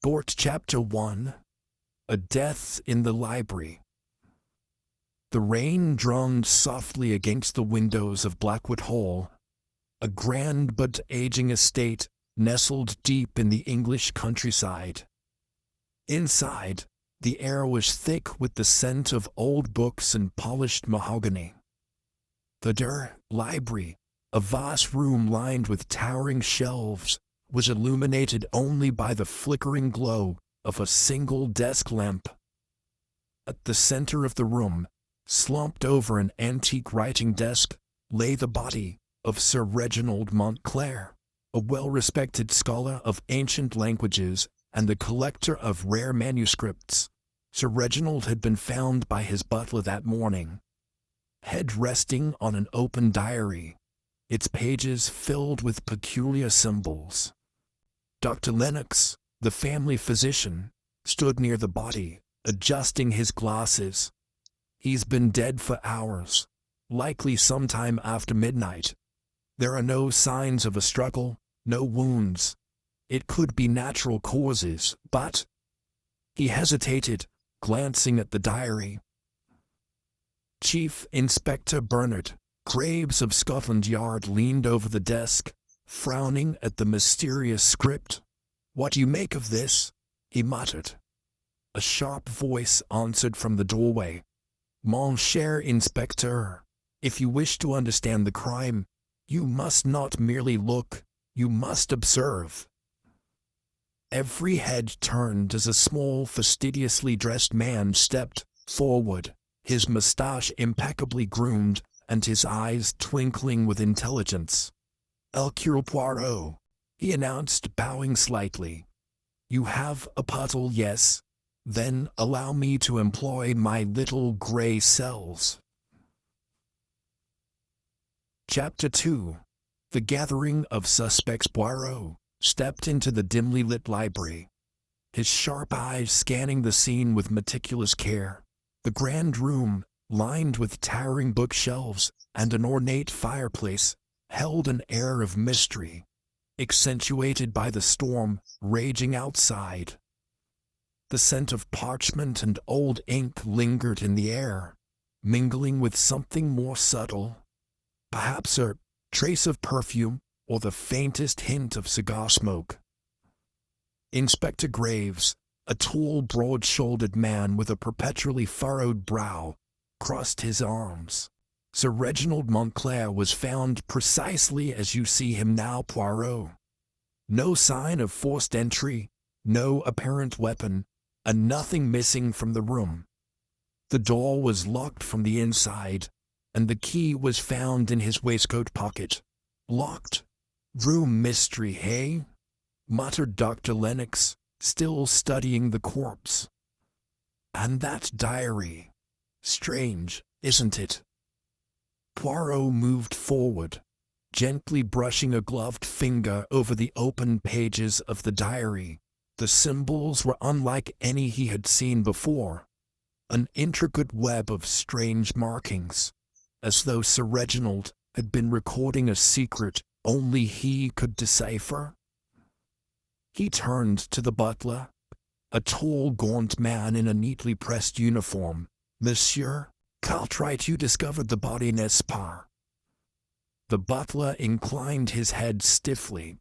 Short Chapter 1. A Death in the Library. The rain droned softly against the windows of Blackwood Hall, a grand but aging estate nestled deep in the English countryside. Inside, the air was thick with the scent of old books and polished mahogany. The library, a vast room lined with towering shelves, was illuminated only by the flickering glow of a single desk lamp. At the center of the room, slumped over an antique writing desk, lay the body of Sir Reginald Montclair, a well-respected scholar of ancient languages and a collector of rare manuscripts. Sir Reginald had been found by his butler that morning, head resting on an open diary, its pages filled with peculiar symbols. Dr. Lennox, the family physician, stood near the body, adjusting his glasses. "He's been dead for hours, likely sometime after midnight. There are no signs of a struggle, no wounds. It could be natural causes, but—" He hesitated, glancing at the diary. Chief Inspector Bernard Graves of Scotland Yard leaned over the desk, frowning at the mysterious script. "What do you make of this?" he muttered. A sharp voice answered from the doorway. "Mon cher Inspecteur, if you wish to understand the crime, you must not merely look, you must observe." Every head turned as a small, fastidiously dressed man stepped forward, his moustache impeccably groomed and his eyes twinkling with intelligence. "Hercule Poirot," he announced, bowing slightly. "You have a puzzle, yes? Then allow me to employ my little gray cells." Chapter 2. The Gathering of Suspects. Poirot stepped into the dimly lit library, his sharp eyes scanning the scene with meticulous care. The grand room, lined with towering bookshelves and an ornate fireplace, held an air of mystery, accentuated by the storm raging outside. The scent of parchment and old ink lingered in the air, mingling with something more subtle, perhaps a trace of perfume or the faintest hint of cigar smoke. Inspector Graves, a tall, broad-shouldered man with a perpetually furrowed brow, crossed his arms. "Sir Reginald Montclair was found precisely as you see him now, Poirot. No sign of forced entry, no apparent weapon, and nothing missing from the room. The door was locked from the inside, and the key was found in his waistcoat pocket. Locked? Room mystery, hey?" muttered Dr. Lennox, still studying the corpse. "And that diary. Strange, isn't it?" Poirot moved forward, gently brushing a gloved finger over the open pages of the diary. The symbols were unlike any he had seen before, an intricate web of strange markings, as though Sir Reginald had been recording a secret only he could decipher. He turned to the butler, a tall, gaunt man in a neatly pressed uniform. "Monsieur Cartwright, you discovered the body, n'est-ce pas?" The butler inclined his head stiffly.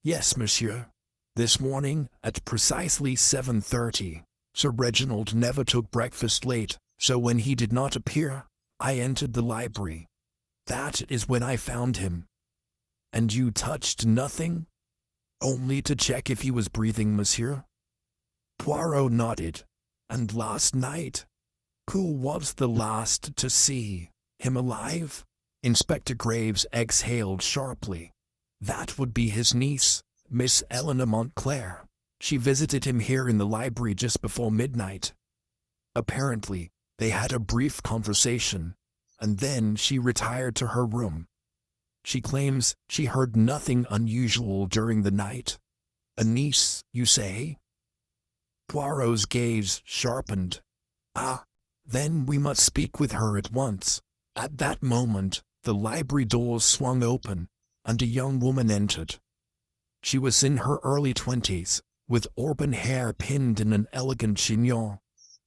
"Yes, monsieur. This morning, at precisely 7:30. Sir Reginald never took breakfast late, so when he did not appear, I entered the library. That is when I found him." "And you touched nothing?" "Only to check if he was breathing, monsieur." Poirot nodded. "And last night? Who was the last to see him alive?" Inspector Graves exhaled sharply. "That would be his niece, Miss Eleanor Montclair. She visited him here in the library just before midnight. Apparently, they had a brief conversation, and then she retired to her room. She claims she heard nothing unusual during the night." "A niece, you say?" Poirot's gaze sharpened. "Ah, then we must speak with her at once." At that moment, the library doors swung open, and a young woman entered. She was in her early 20s, with auburn hair pinned in an elegant chignon,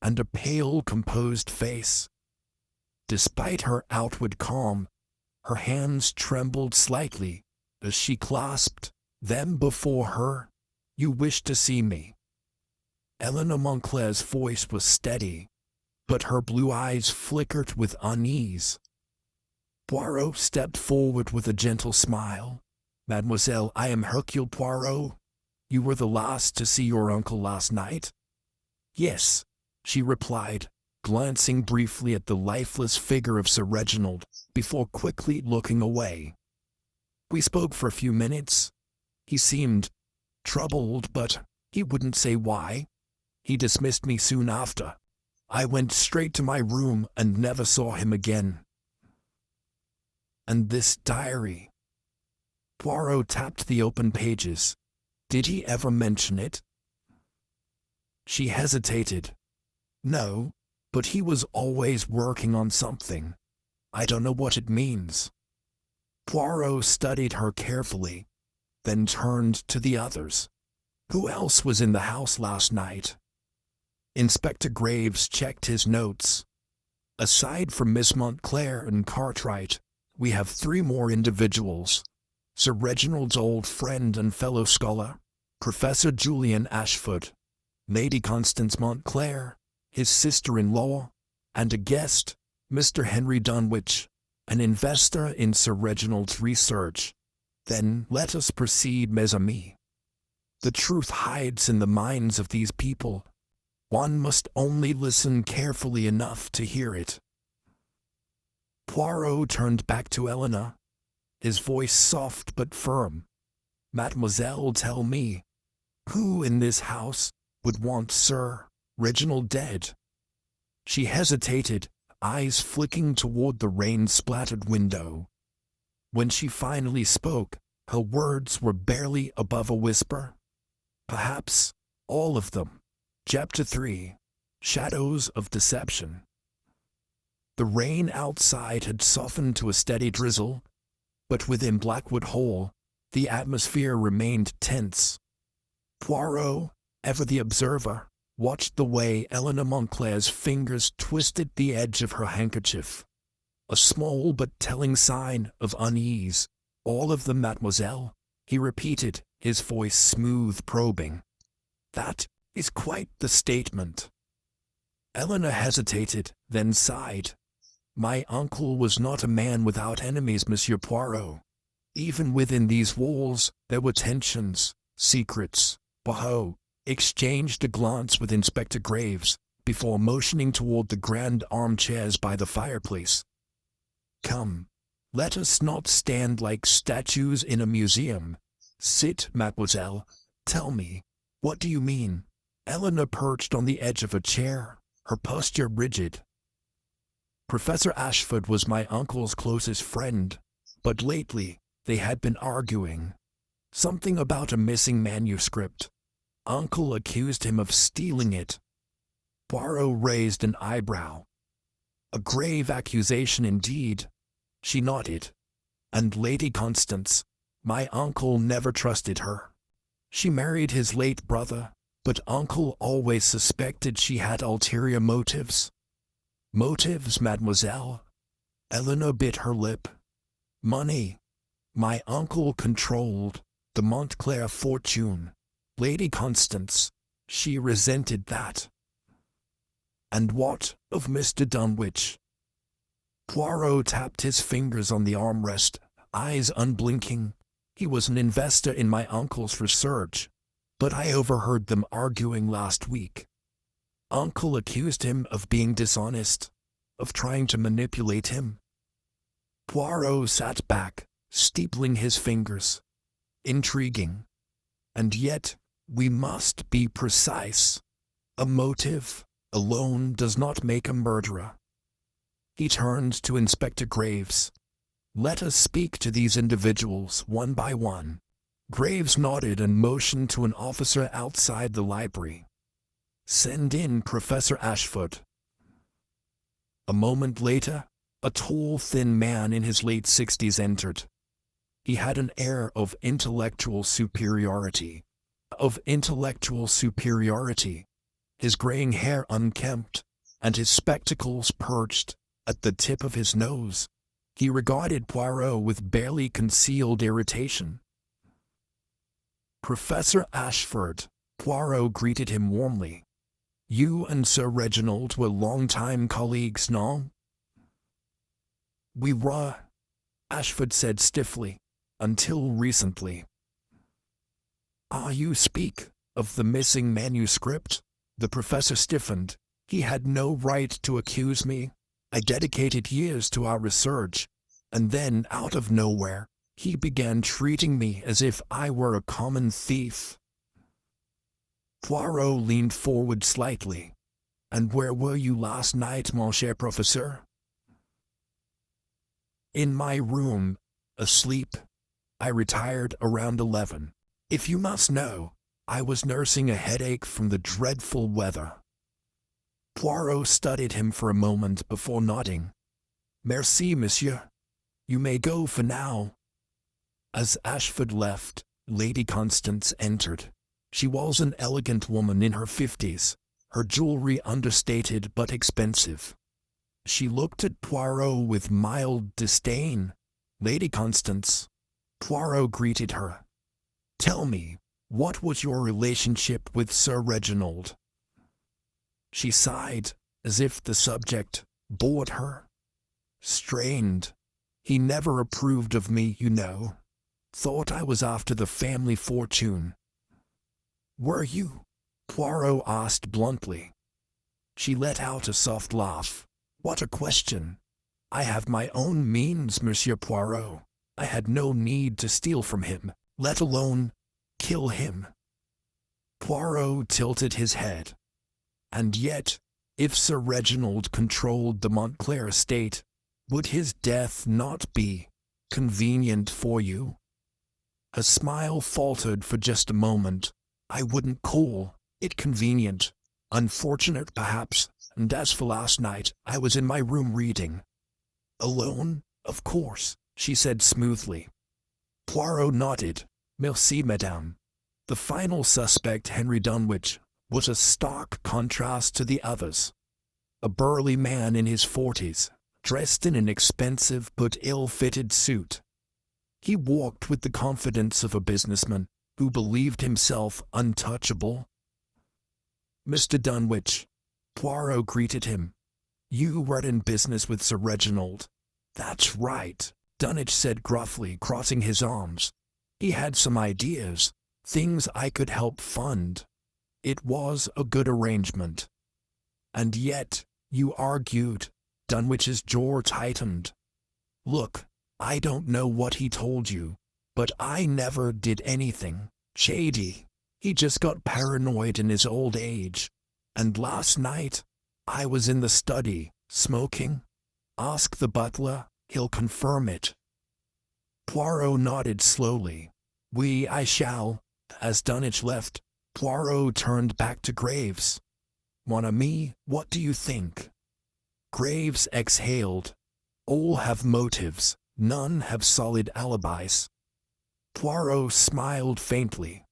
and a pale, composed face. Despite her outward calm, her hands trembled slightly as she clasped them before her. "You wish to see me?" Eleanor Montclair's voice was steady, but her blue eyes flickered with unease. Poirot stepped forward with a gentle smile. "Mademoiselle, I am Hercule Poirot. You were the last to see your uncle last night?" "Yes," she replied, glancing briefly at the lifeless figure of Sir Reginald, before quickly looking away. "We spoke for a few minutes. He seemed troubled, but he wouldn't say why. He dismissed me soon after. I went straight to my room and never saw him again." "And this diary?" Poirot tapped the open pages. "Did he ever mention it?" She hesitated. "No, but he was always working on something. I don't know what it means." Poirot studied her carefully, then turned to the others. "Who else was in the house last night?" Inspector Graves checked his notes. "Aside from Miss Montclair and Cartwright, we have 3 more individuals. Sir Reginald's old friend and fellow scholar, Professor Julian Ashford, Lady Constance Montclair, his sister-in-law, and a guest, Mr. Henry Dunwich, an investor in Sir Reginald's research. Then let us proceed, mes amis. The truth hides in the minds of these people. One must only listen carefully enough to hear it." Poirot turned back to Eleanor, his voice soft but firm. "Mademoiselle, tell me, who in this house would want Sir Reginald dead?" She hesitated, eyes flicking toward the rain-splattered window. When she finally spoke, her words were barely above a whisper. "Perhaps all of them." Chapter 3. Shadows of Deception. The rain outside had softened to a steady drizzle, but within Blackwood Hall, the atmosphere remained tense. Poirot, ever the observer, watched the way Eleanor Montclair's fingers twisted the edge of her handkerchief. A small but telling sign of unease. "All of them, mademoiselle," he repeated, his voice smooth, probing. "That is quite the statement." Eleanor hesitated, then sighed. "My uncle was not a man without enemies, Monsieur Poirot. Even within these walls, there were tensions, secrets." Poirot exchanged a glance with Inspector Graves, before motioning toward the grand armchairs by the fireplace. "Come, let us not stand like statues in a museum. Sit, mademoiselle. Tell me, what do you mean?" Eleanor perched on the edge of a chair, her posture rigid. "Professor Ashford was my uncle's closest friend, but lately they had been arguing. Something about a missing manuscript. Uncle accused him of stealing it." Poirot raised an eyebrow. "A grave accusation indeed." She nodded. "And Lady Constance, my uncle never trusted her. She married his late brother, but uncle always suspected she had ulterior motives." "Motives, mademoiselle?" Eleanor bit her lip. "Money. My uncle controlled the Montclair fortune. Lady Constance, she resented that." "And what of Mr. Dunwich?" Poirot tapped his fingers on the armrest, eyes unblinking. "He was an investor in my uncle's research, but I overheard them arguing last week. Uncle accused him of being dishonest, of trying to manipulate him." Poirot sat back, steepling his fingers. "Intriguing. And yet, we must be precise. A motive alone does not make a murderer." He turned to Inspector Graves. "Let us speak to these individuals one by one." Graves nodded and motioned to an officer outside the library. "Send in Professor Ashford." A moment later, a tall, thin man in his late 60s entered. He had an air of intellectual superiority, of intellectual superiority, his graying hair unkempt, and his spectacles perched at the tip of his nose. He regarded Poirot with barely concealed irritation. "Professor Ashford," Poirot greeted him warmly. "You and Sir Reginald were long-time colleagues, no?" "We were," Ashford said stiffly, "until recently." "You speak of the missing manuscript?" The professor stiffened. "He had no right to accuse me. I dedicated years to our research, and then, out of nowhere, he began treating me as if I were a common thief." Poirot leaned forward slightly. "And where were you last night, mon cher professeur?" "In my room, asleep. I retired around 11. If you must know, I was nursing a headache from the dreadful weather." Poirot studied him for a moment before nodding. "Merci, monsieur. You may go for now." As Ashford left, Lady Constance entered. She was an elegant woman in her 50s, her jewelry understated but expensive. She looked at Poirot with mild disdain. "Lady Constance." Poirot greeted her. "Tell me, what was your relationship with Sir Reginald?" She sighed, as if the subject bored her. "Strained. He never approved of me, you know. Thought I was after the family fortune." "Were you?" Poirot asked bluntly. She let out a soft laugh. "What a question! I have my own means, Monsieur Poirot. I had no need to steal from him, let alone kill him." Poirot tilted his head. "And yet, if Sir Reginald controlled the Montclair estate, would his death not be convenient for you?" Her smile faltered for just a moment. "I wouldn't call it convenient. Unfortunate, perhaps, and as for last night, I was in my room reading." "Alone, of course," she said smoothly. Poirot nodded. "Merci, madame." The final suspect, Henry Dunwich, was a stark contrast to the others. A burly man in his 40s, dressed in an expensive but ill-fitted suit. He walked with the confidence of a businessman who believed himself untouchable. "Mr. Dunwich," Poirot greeted him. "You were in business with Sir Reginald." "That's right," Dunwich said gruffly, crossing his arms. "He had some ideas, things I could help fund. It was a good arrangement." "And yet," you argued. Dunwich's jaw tightened. "Look, I don't know what he told you, but I never did anything shady. He just got paranoid in his old age. And last night, I was in the study, smoking. Ask the butler, he'll confirm it." Poirot nodded slowly. I shall." As Dunwich left, Poirot turned back to Graves. "Mon ami, what do you think?" Graves exhaled. "All have motives, none have solid alibis." Poirot smiled faintly.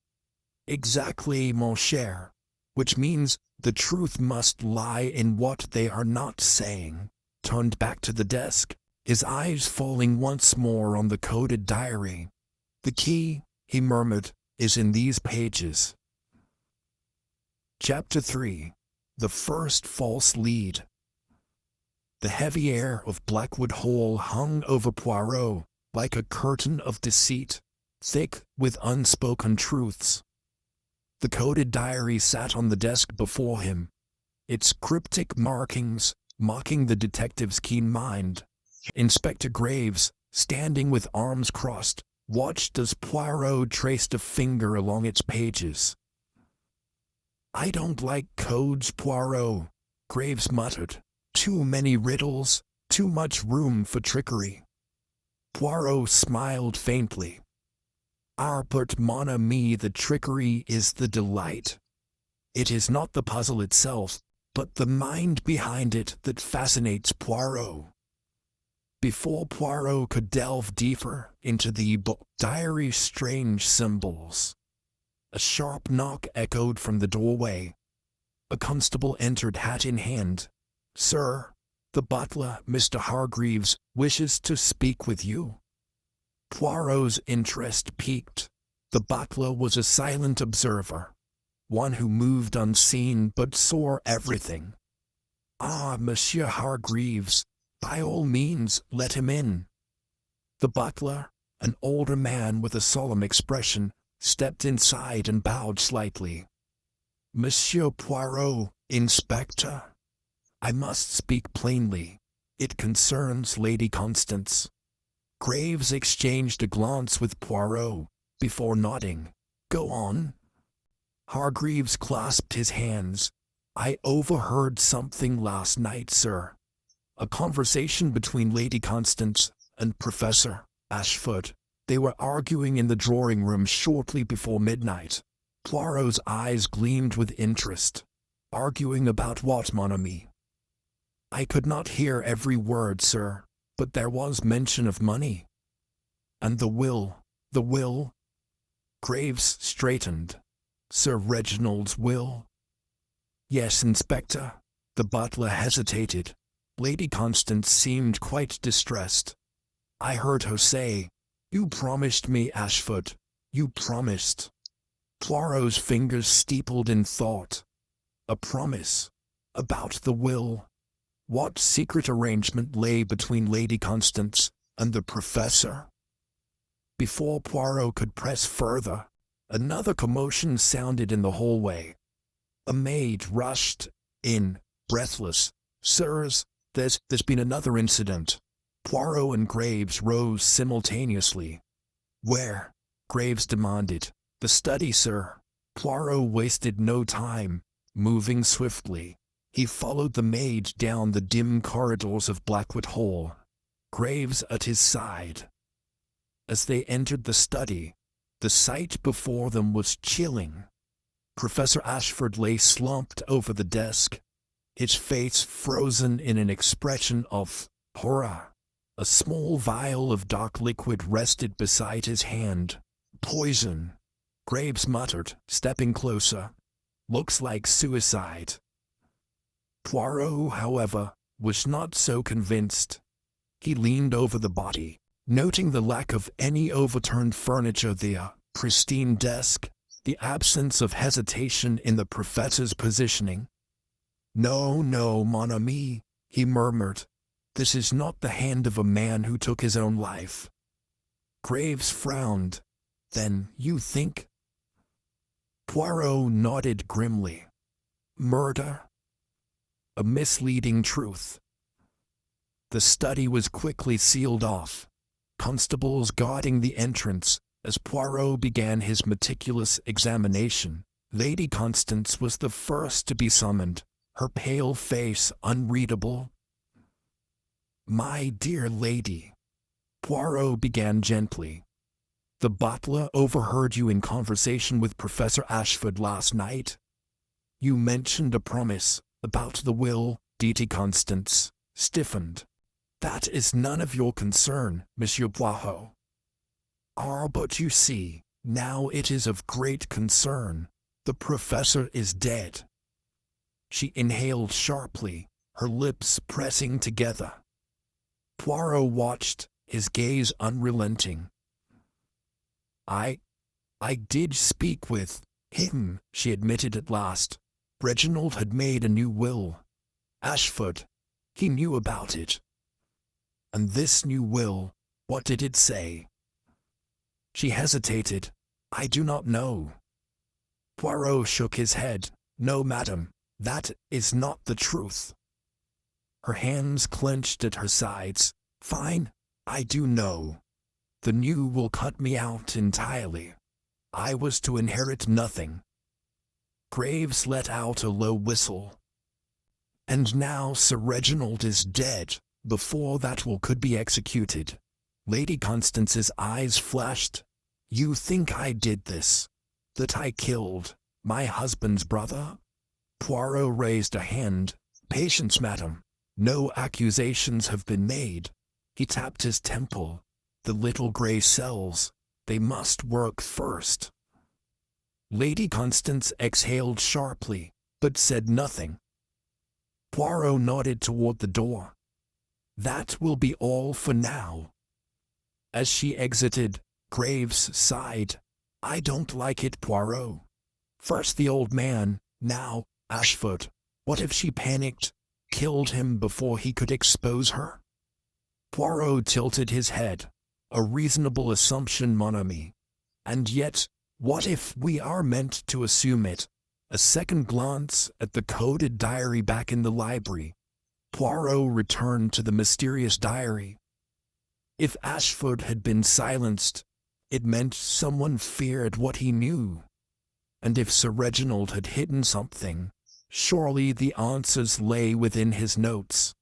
"Exactly, mon cher. Which means the truth must lie in what they are not saying." Turned back to the desk, his eyes falling once more on the coded diary. "The key," he murmured, "is in these pages." Chapter 3. The First False Lead. The heavy air of Blackwood Hall hung over Poirot like a curtain of deceit, thick with unspoken truths. The coded diary sat on the desk before him, its cryptic markings mocking the detective's keen mind. Inspector Graves, standing with arms crossed, watched as Poirot traced a finger along its pages. "I don't like codes, Poirot," Graves muttered. "Too many riddles, too much room for trickery." Poirot smiled faintly. But mon ami, the trickery is the delight. It is not the puzzle itself, but the mind behind it that fascinates Poirot." Before Poirot could delve deeper into the diary's strange symbols, A sharp knock echoed from the doorway. A constable entered, hat in hand. "Sir, the butler, Mr. Hargreaves, wishes to speak with you." Poirot's interest piqued. The butler was a silent observer, one who moved unseen but saw everything. "Ah, Monsieur Hargreaves, by all means let him in." The butler, an older man with a solemn expression, stepped inside and bowed slightly. "Monsieur Poirot, Inspector, I must speak plainly. It concerns Lady Constance." Graves exchanged a glance with Poirot before nodding. "Go on." Hargreaves clasped his hands. "I overheard something last night, sir. A conversation between Lady Constance and Professor Ashford. They were arguing in the drawing-room shortly before midnight." Poirot's eyes gleamed with interest. "Arguing about what, mon ami?" "I could not hear every word, sir, but there was mention of money." "And the will? The will?" Graves straightened. "Sir Reginald's will?" "Yes, Inspector." The butler hesitated. Lady Constance seemed quite distressed. "I heard her say, 'You promised me, Ashford. You promised.'" Poirot's fingers steepled in thought. A promise? About the will? What secret arrangement lay between Lady Constance and the Professor? Before Poirot could press further, another commotion sounded in the hallway. A maid rushed in, breathless. "Sirs, there's been another incident." Poirot and Graves rose simultaneously. "Where?" Graves demanded. "The study, sir." Poirot wasted no time. Moving swiftly, he followed the maid down the dim corridors of Blackwood Hall, Graves at his side. As they entered the study, the sight before them was chilling. Professor Ashford lay slumped over the desk, his face frozen in an expression of horror. A small vial of dark liquid rested beside his hand. "Poison," Graves muttered, stepping closer. "Looks like suicide." Poirot, however, was not so convinced. He leaned over the body, noting the lack of any overturned furniture, the pristine desk, the absence of hesitation in the professor's positioning. "No, no, mon ami," he murmured. "This is not the hand of a man who took his own life." Graves frowned. "Then you think—" Poirot nodded grimly. "Murder? A misleading truth." The study was quickly sealed off, constables guarding the entrance. As Poirot began his meticulous examination, Lady Constance was the first to be summoned, her pale face unreadable. "My dear lady," Poirot began gently, "the butler overheard you in conversation with Professor Ashford last night. You mentioned a promise about the will." Lady Constance stiffened. "That is none of your concern, Monsieur Poirot." "Ah, but you see, now it is of great concern. The Professor is dead." She inhaled sharply, her lips pressing together. Poirot watched, his gaze unrelenting. I did speak with him," she admitted at last. "Reginald had made a new will. Ashford, he knew about it." "And this new will, what did it say?" She hesitated. "I do not know." Poirot shook his head. "No, madam, that is not the truth." Her hands clenched at her sides. "Fine, I do know. The new will cut me out entirely. I was to inherit nothing." Graves let out a low whistle. "And now Sir Reginald is dead, before that will could be executed." Lady Constance's eyes flashed. "You think I did this? That I killed my husband's brother?" Poirot raised a hand. "Patience, madam. No accusations have been made." He tapped his temple. "The little grey cells, they must work first." Lady Constance exhaled sharply, but said nothing. Poirot nodded toward the door. "That will be all for now." As she exited, Graves sighed. "I don't like it, Poirot. First the old man, now Ashford. What if she panicked, killed him before he could expose her?" Poirot tilted his head. "A reasonable assumption, mon ami. And yet, what if we are meant to assume it?" A second glance at the coded diary back in the library. Poirot returned to the mysterious diary. If Ashford had been silenced, it meant someone feared what he knew. And if Sir Reginald had hidden something, surely the answers lay within his notes.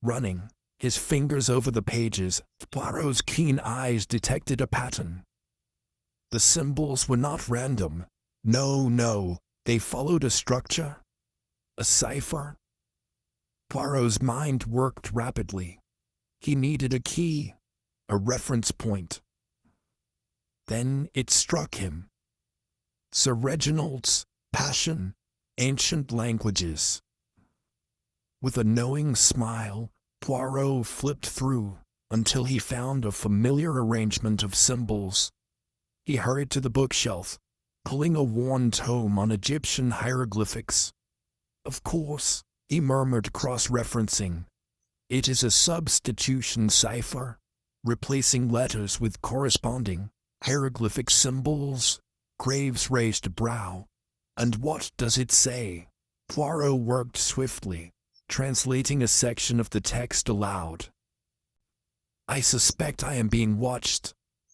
Running his fingers over the pages, Poirot's keen eyes detected a pattern. The symbols were not random. No, they followed a structure, a cipher. Poirot's mind worked rapidly. He needed a key, a reference point. Then it struck him. Sir Reginald's passion, ancient languages. With a knowing smile, Poirot flipped through until he found a familiar arrangement of symbols. He hurried to the bookshelf, pulling a worn tome on Egyptian hieroglyphics. "Of course," he murmured, cross-referencing. "It is a substitution cipher, replacing letters with corresponding hieroglyphic symbols." Graves raised a brow. "And what does it say?" Poirot worked swiftly, translating a section of the text aloud. "I suspect I am being watched.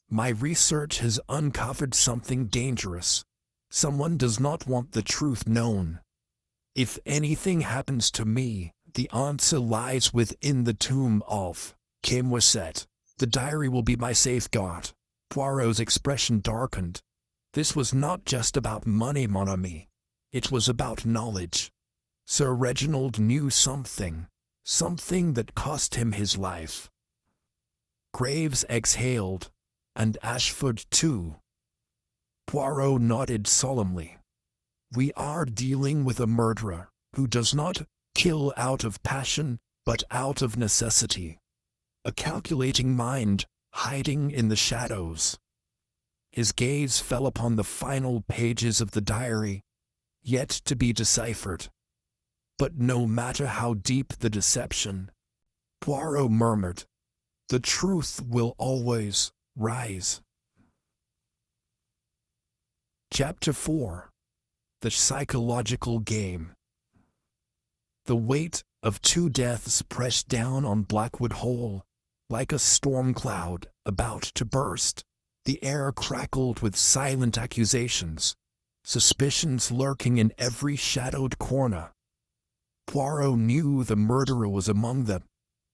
My research has uncovered something dangerous. Someone does not want the truth known. If anything happens to me, the answer lies within the tomb of Camorset. The diary will be my safeguard." Poirot's expression darkened. This was not just about money, mon ami. It was about knowledge. Sir Reginald knew something that cost him his life. Graves exhaled, and Ashford too. Poirot nodded solemnly. "We are dealing with a murderer who does not kill out of passion, but out of necessity. A calculating mind hiding in the shadows." His gaze fell upon the final pages of the diary, yet to be deciphered. "But no matter how deep the deception," Poirot murmured, "the truth will always rise." Chapter 4. The Psychological Game. The weight of two deaths pressed down on Blackwood Hall, like a storm cloud about to burst. The air crackled with silent accusations, suspicions lurking in every shadowed corner. Poirot knew the murderer was among them,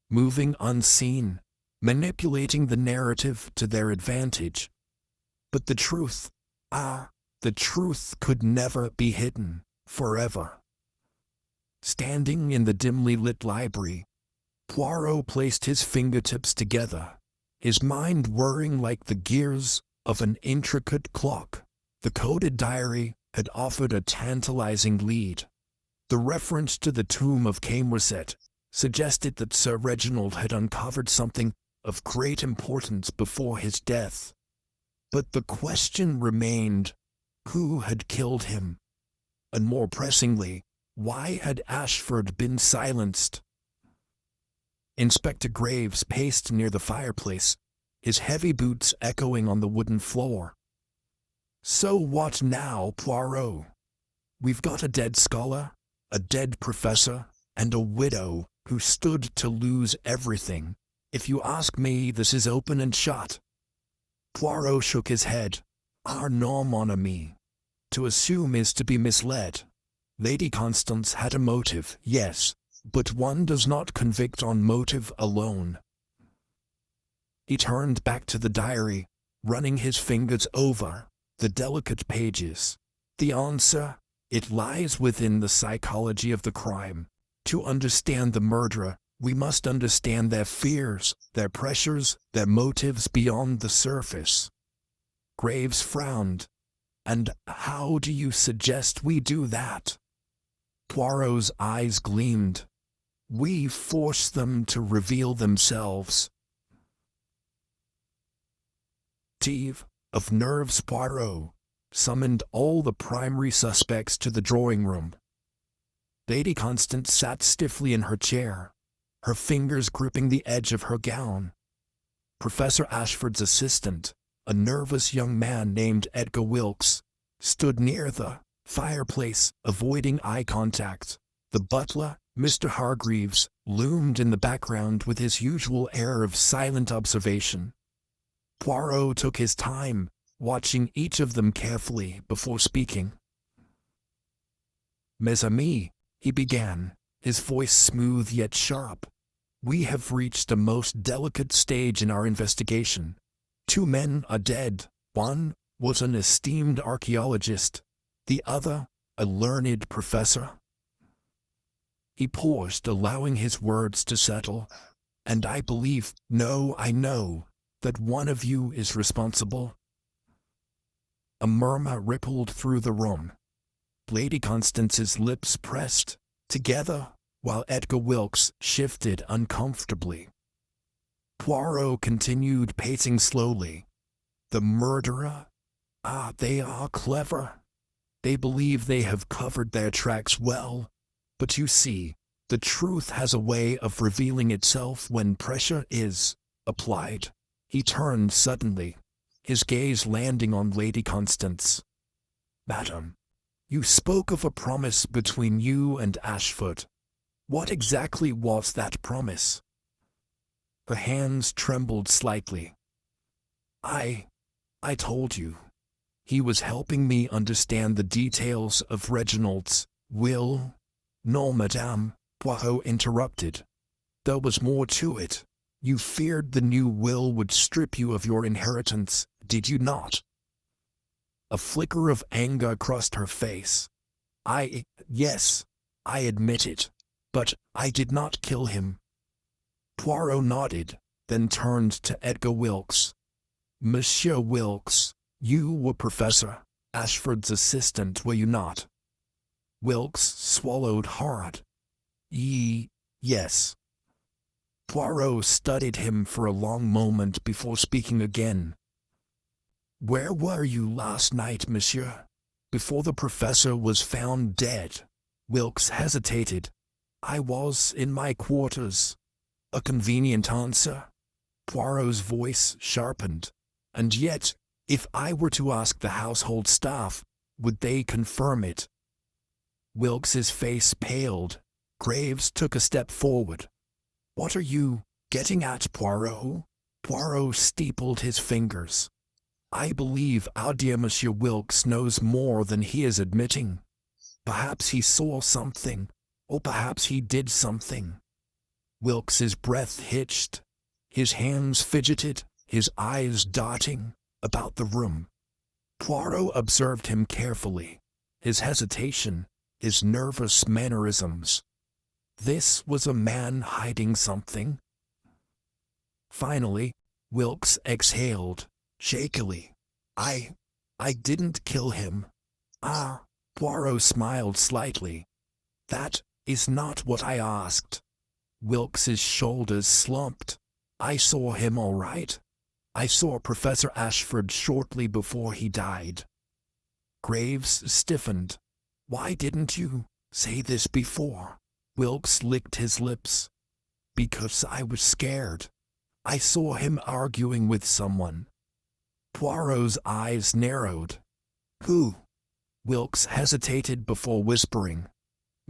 moving unseen, manipulating the narrative to their advantage. But the truth, the truth could never be hidden, forever. Standing in the dimly lit library, Poirot placed his fingertips together, his mind whirring like the gears of an intricate clock. The coded diary had offered a tantalizing lead. The reference to the tomb of Camorset suggested that Sir Reginald had uncovered something of great importance before his death. But the question remained, who had killed him? And more pressingly, why had Ashford been silenced? Inspector Graves paced near the fireplace, his heavy boots echoing on the wooden floor. "So what now, Poirot? We've got a dead scholar, a dead professor, and a widow who stood to lose everything. If you ask me, this is open and shut." Poirot shook his head. "Non, mon ami. To assume is to be misled. Lady Constance had a motive, yes, but one does not convict on motive alone." He turned back to the diary, running his fingers over the delicate pages. "The answer, it lies within the psychology of the crime. To understand the murderer, we must understand their fears, their pressures, their motives beyond the surface." Graves frowned. "And how do you suggest we do that?" Poirot's eyes gleamed. "We force them to reveal themselves." Steve, of nerves, Poirot summoned all the primary suspects to the drawing room. Lady Constance sat stiffly in her chair, her fingers gripping the edge of her gown. Professor Ashford's assistant, a nervous young man named Edgar Wilkes, stood near the fireplace, avoiding eye contact. The butler, Mr. Hargreaves, loomed in the background with his usual air of silent observation. Poirot took his time, watching each of them carefully before speaking. "Mes amis," he began, his voice smooth yet sharp, "we have reached a most delicate stage in our investigation. 2 men are dead. One was an esteemed archaeologist, the other a learned professor." He paused, allowing his words to settle. "And I believe, no, I know, that one of you is responsible." A murmur rippled through the room. Lady Constance's lips pressed together, while Edgar Wilkes shifted uncomfortably. Poirot continued, pacing slowly. "The murderer? Ah, they are clever. They believe they have covered their tracks well. But you see, the truth has a way of revealing itself when pressure is applied." He turned suddenly, his gaze landing on Lady Constance. "Madam, you spoke of a promise between you and Ashford. What exactly was that promise?" Her hands trembled slightly. I told you. He was helping me understand the details of Reginald's will." "No, madame," Poirot interrupted. "There was more to it. You feared the new will would strip you of your inheritance, did you not?" A flicker of anger crossed her face. Yes, I admit it. But I did not kill him." Poirot nodded, then turned to Edgar Wilkes. "Monsieur Wilkes, you were Professor Ashford's assistant, were you not?" Wilkes swallowed hard. Yes." Poirot studied him for a long moment before speaking again. "Where were you last night, monsieur, before the professor was found dead?" Wilkes hesitated. "I was in my quarters." "A convenient answer." Poirot's voice sharpened. "And yet, if I were to ask the household staff, would they confirm it?" Wilkes's face paled. Graves took a step forward. "What are you getting at, Poirot?" Poirot steepled his fingers. "I believe our dear Monsieur Wilkes knows more than he is admitting. Perhaps he saw something, or perhaps he did something." Wilkes's breath hitched. His hands fidgeted, his eyes darting about the room. Poirot observed him carefully, his hesitation, his nervous mannerisms. This was a man hiding something. Finally, Wilkes exhaled, shakily. I didn't kill him." "Ah," Poirot smiled slightly. "That is not what I asked." Wilkes's shoulders slumped. "I saw him all right. I saw Professor Ashford shortly before he died." Graves stiffened. "Why didn't you say this before?" Wilkes licked his lips. "Because I was scared. I saw him arguing with someone." Poirot's eyes narrowed. "Who?" Wilkes hesitated before whispering.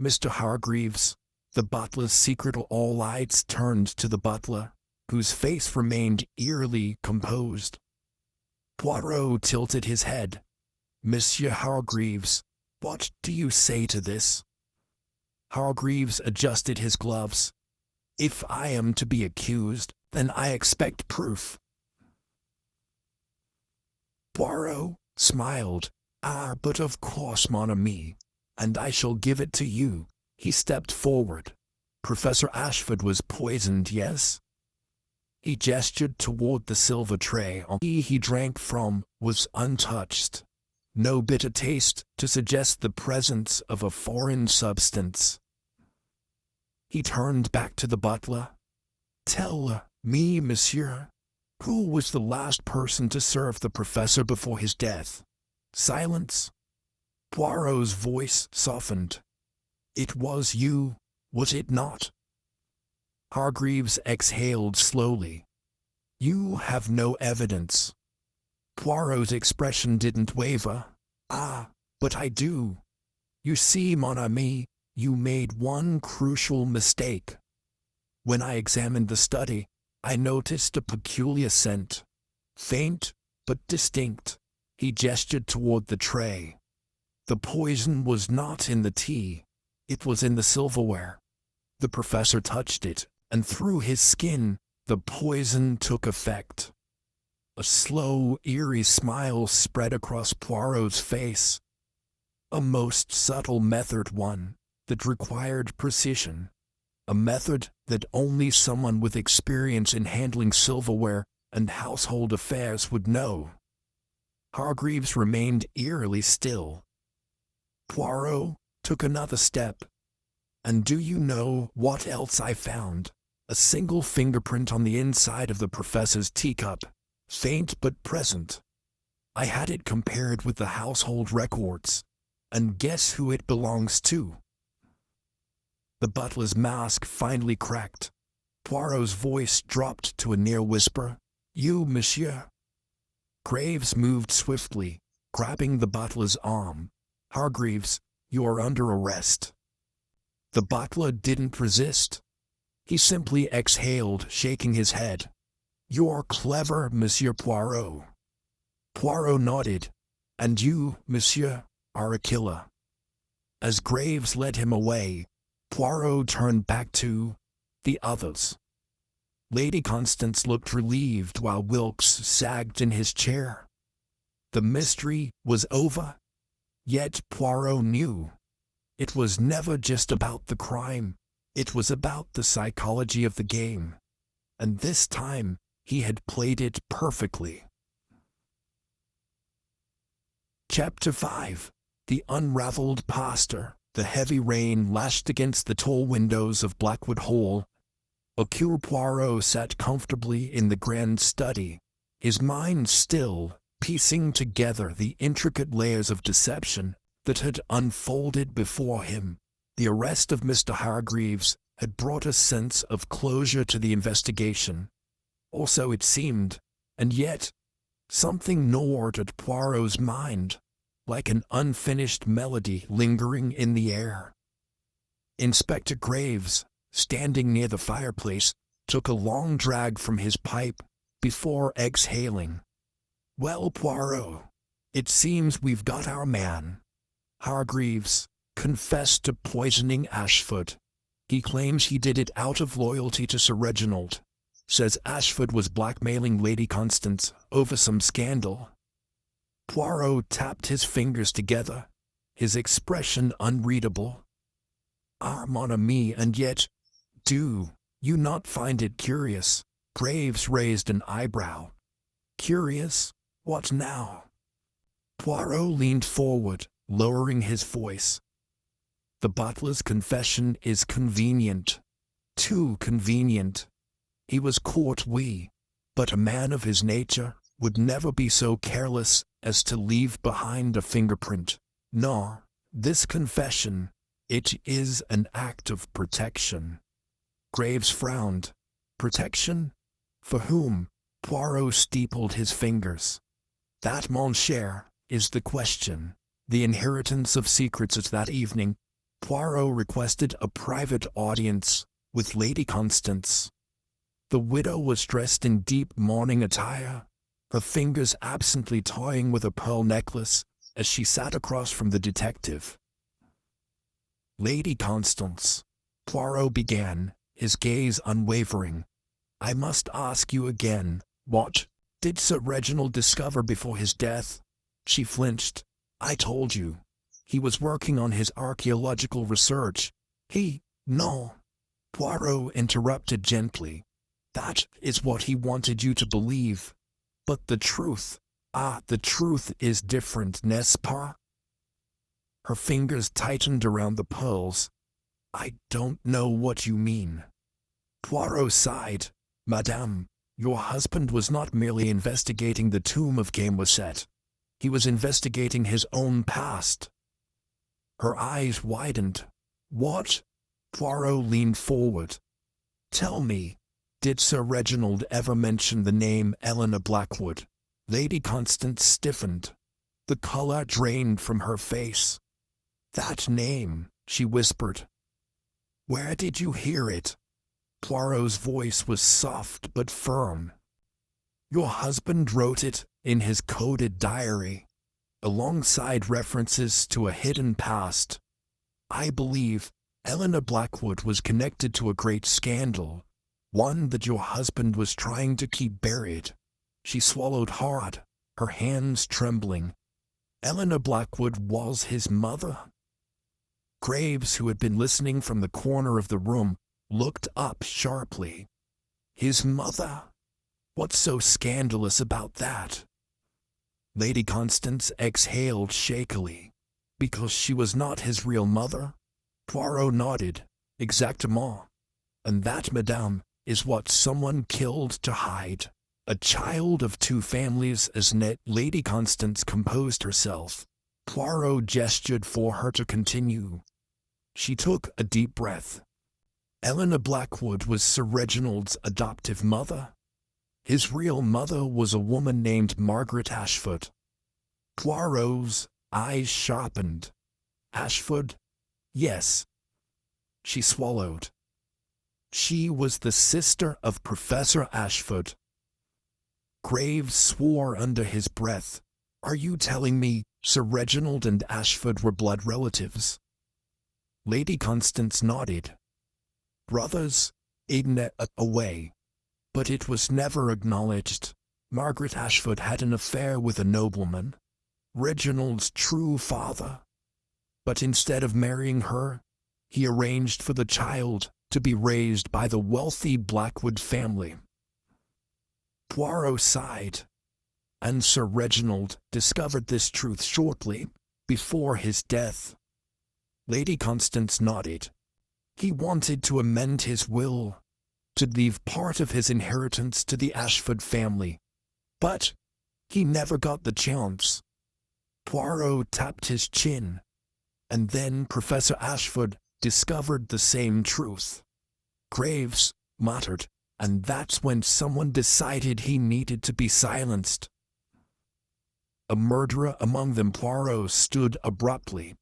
"Mr. Hargreaves." The butler's secret. All eyes turned to the butler, whose face remained eerily composed. Poirot tilted his head. "Monsieur Hargreaves, what do you say to this?" Hargreaves adjusted his gloves. "If I am to be accused, then I expect proof." Poirot smiled. "Ah, but of course, mon ami, and I shall give it to you." He stepped forward. "Professor Ashford was poisoned, yes?" He gestured toward the silver tray on which he drank from was untouched. No bitter taste to suggest the presence of a foreign substance. He turned back to the butler. "Tell me, monsieur, who was the last person to serve the professor before his death?" Silence. Poirot's voice softened. "It was you, was it not?" Hargreaves exhaled slowly. "You have no evidence." Poirot's expression didn't waver. "Ah, but I do. You see, mon ami, you made one crucial mistake. When I examined the study, I noticed a peculiar scent. Faint, but distinct." He gestured toward the tray. "The poison was not in the tea. It was in the silverware." The professor touched it, and through his skin, the poison took effect. A slow, eerie smile spread across Poirot's face. A most subtle method, one that required precision. A method that only someone with experience in handling silverware and household affairs would know. Hargreaves remained eerily still. Poirot took another step. "And do you know what else I found? A single fingerprint on the inside of the professor's teacup. Faint but present. I had it compared with the household records. And guess who it belongs to?" The butler's mask finally cracked. Poirot's voice dropped to a near whisper. "You, monsieur." Graves moved swiftly, grabbing the butler's arm. "Hargreaves, you are under arrest." The butler didn't resist. He simply exhaled, shaking his head. "You're clever, Monsieur Poirot." Poirot nodded. "And you, monsieur, are a killer." As Graves led him away, Poirot turned back to the others. Lady Constance looked relieved while Wilkes sagged in his chair. The mystery was over. Yet Poirot knew. It was never just about the crime. It was about the psychology of the game. And this time, he had played it perfectly. Chapter 5. The Unraveled Pastor. The heavy rain lashed against the tall windows of Blackwood Hall. Hercule Poirot sat comfortably in the grand study, his mind still piecing together the intricate layers of deception that had unfolded before him. The arrest of Mr. Hargreaves had brought a sense of closure to the investigation. Also it seemed, and yet, something gnawed at Poirot's mind, like an unfinished melody lingering in the air. Inspector Graves, standing near the fireplace, took a long drag from his pipe before exhaling. "Well, Poirot, it seems we've got our man. Hargreaves confessed to poisoning Ashford. He claims he did it out of loyalty to Sir Reginald. Says Ashford was blackmailing Lady Constance over some scandal." Poirot tapped his fingers together, his expression unreadable. "Ah, mon ami, and yet, do you not find it curious?" Graves raised an eyebrow. "Curious? What now?" Poirot leaned forward, lowering his voice. "The butler's confession is convenient. Too convenient. He was caught, but a man of his nature would never be so careless as to leave behind a fingerprint. No, this confession, it is an act of protection." Graves frowned. "Protection? For whom?" Poirot steepled his fingers. "That, mon cher, is the question." The inheritance of secrets at that evening, Poirot requested a private audience with Lady Constance. The widow was dressed in deep mourning attire, her fingers absently toying with a pearl necklace as she sat across from the detective. "Lady Constance," Poirot began, his gaze unwavering, "I must ask you again, what did Sir Reginald discover before his death?" She flinched. "I told you. He was working on his archaeological research. No." Poirot interrupted gently. That is what he wanted you to believe. But the truth, the truth is different, n'est-ce pas? Her fingers tightened around the pearls. I don't know what you mean. Poirot sighed. Madame, your husband was not merely investigating the tomb of Gamewasset. He was investigating his own past. Her eyes widened. What? Poirot leaned forward. Tell me, did Sir Reginald ever mention the name Eleanor Blackwood? Lady Constance stiffened. The color drained from her face. That name, she whispered. Where did you hear it? Poirot's voice was soft but firm. Your husband wrote it in his coded diary, alongside references to a hidden past. I believe Eleanor Blackwood was connected to a great scandal, one that your husband was trying to keep buried. She swallowed hard, her hands trembling. Eleanor Blackwood was his mother? Graves, who had been listening from the corner of the room, looked up sharply. His mother? What's so scandalous about that? Lady Constance exhaled shakily. Because she was not his real mother? Poirot nodded. Exactement. And that, madame, is what someone killed to hide. A child of two families, isn't it? Lady Constance composed herself. Poirot gestured for her to continue. She took a deep breath. Eleanor Blackwood was Sir Reginald's adoptive mother. His real mother was a woman named Margaret Ashford. Poirot's eyes sharpened. Ashford? Yes. She swallowed. She was the sister of Professor Ashford. Graves swore under his breath. Are you telling me Sir Reginald and Ashford were blood relatives? Lady Constance nodded. Brothers, in a way. But it was never acknowledged. Margaret Ashford had an affair with a nobleman, Reginald's true father. But instead of marrying her, he arranged for the child to be raised by the wealthy Blackwood family. Poirot sighed. And Sir Reginald discovered this truth shortly before his death. Lady Constance nodded. He wanted to amend his will, to leave part of his inheritance to the Ashford family. But he never got the chance. Poirot tapped his chin. And then Professor Ashford discovered the same truth. Graves muttered, and that's when someone decided he needed to be silenced. A murderer among them. Poirot stood abruptly.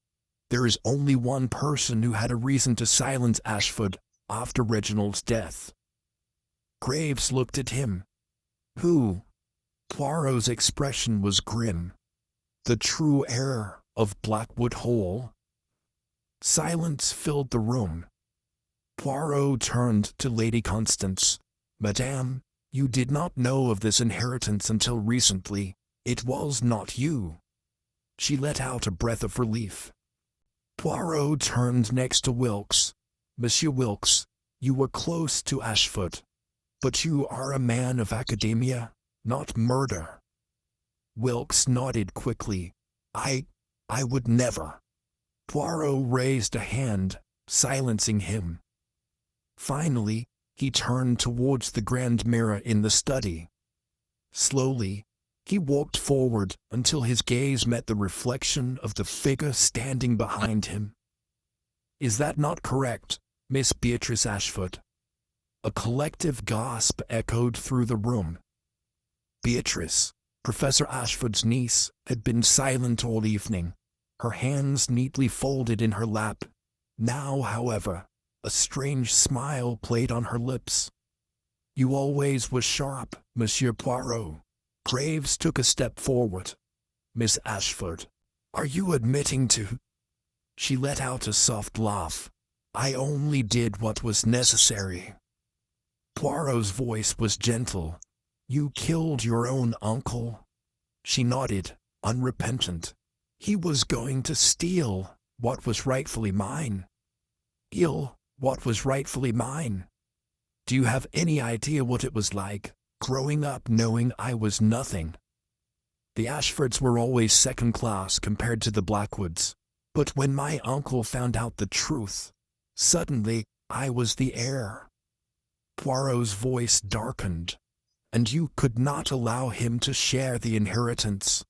There is only one person who had a reason to silence Ashford after Reginald's death. Graves looked at him. Who? Poirot's expression was grim. The true heir of Blackwood Hall. Silence filled the room. Poirot turned to Lady Constance. Madame, you did not know of this inheritance until recently. It was not you. She let out a breath of relief. Poirot turned next to Wilkes. Monsieur Wilkes, you were close to Ashford. But you are a man of academia, not murder. Wilkes nodded quickly. I would never. Poirot raised a hand, silencing him. Finally, he turned towards the grand mirror in the study. Slowly, he walked forward until his gaze met the reflection of the figure standing behind him. Is that not correct, Miss Beatrice Ashford? A collective gasp echoed through the room. Beatrice, Professor Ashford's niece, had been silent all evening, her hands neatly folded in her lap. Now, however, a strange smile played on her lips. You always were sharp, Monsieur Poirot. Graves took a step forward. Miss Ashford, are you admitting to... She let out a soft laugh. I only did what was necessary. Poirot's voice was gentle. You killed your own uncle? She nodded, unrepentant. He was going to steal what was rightfully mine. What was rightfully mine? Do you have any idea what it was like, growing up knowing I was nothing? The Ashfords were always second class compared to the Blackwoods, but when my uncle found out the truth, suddenly I was the heir. Poirot's voice darkened. And you could not allow him to share the inheritance?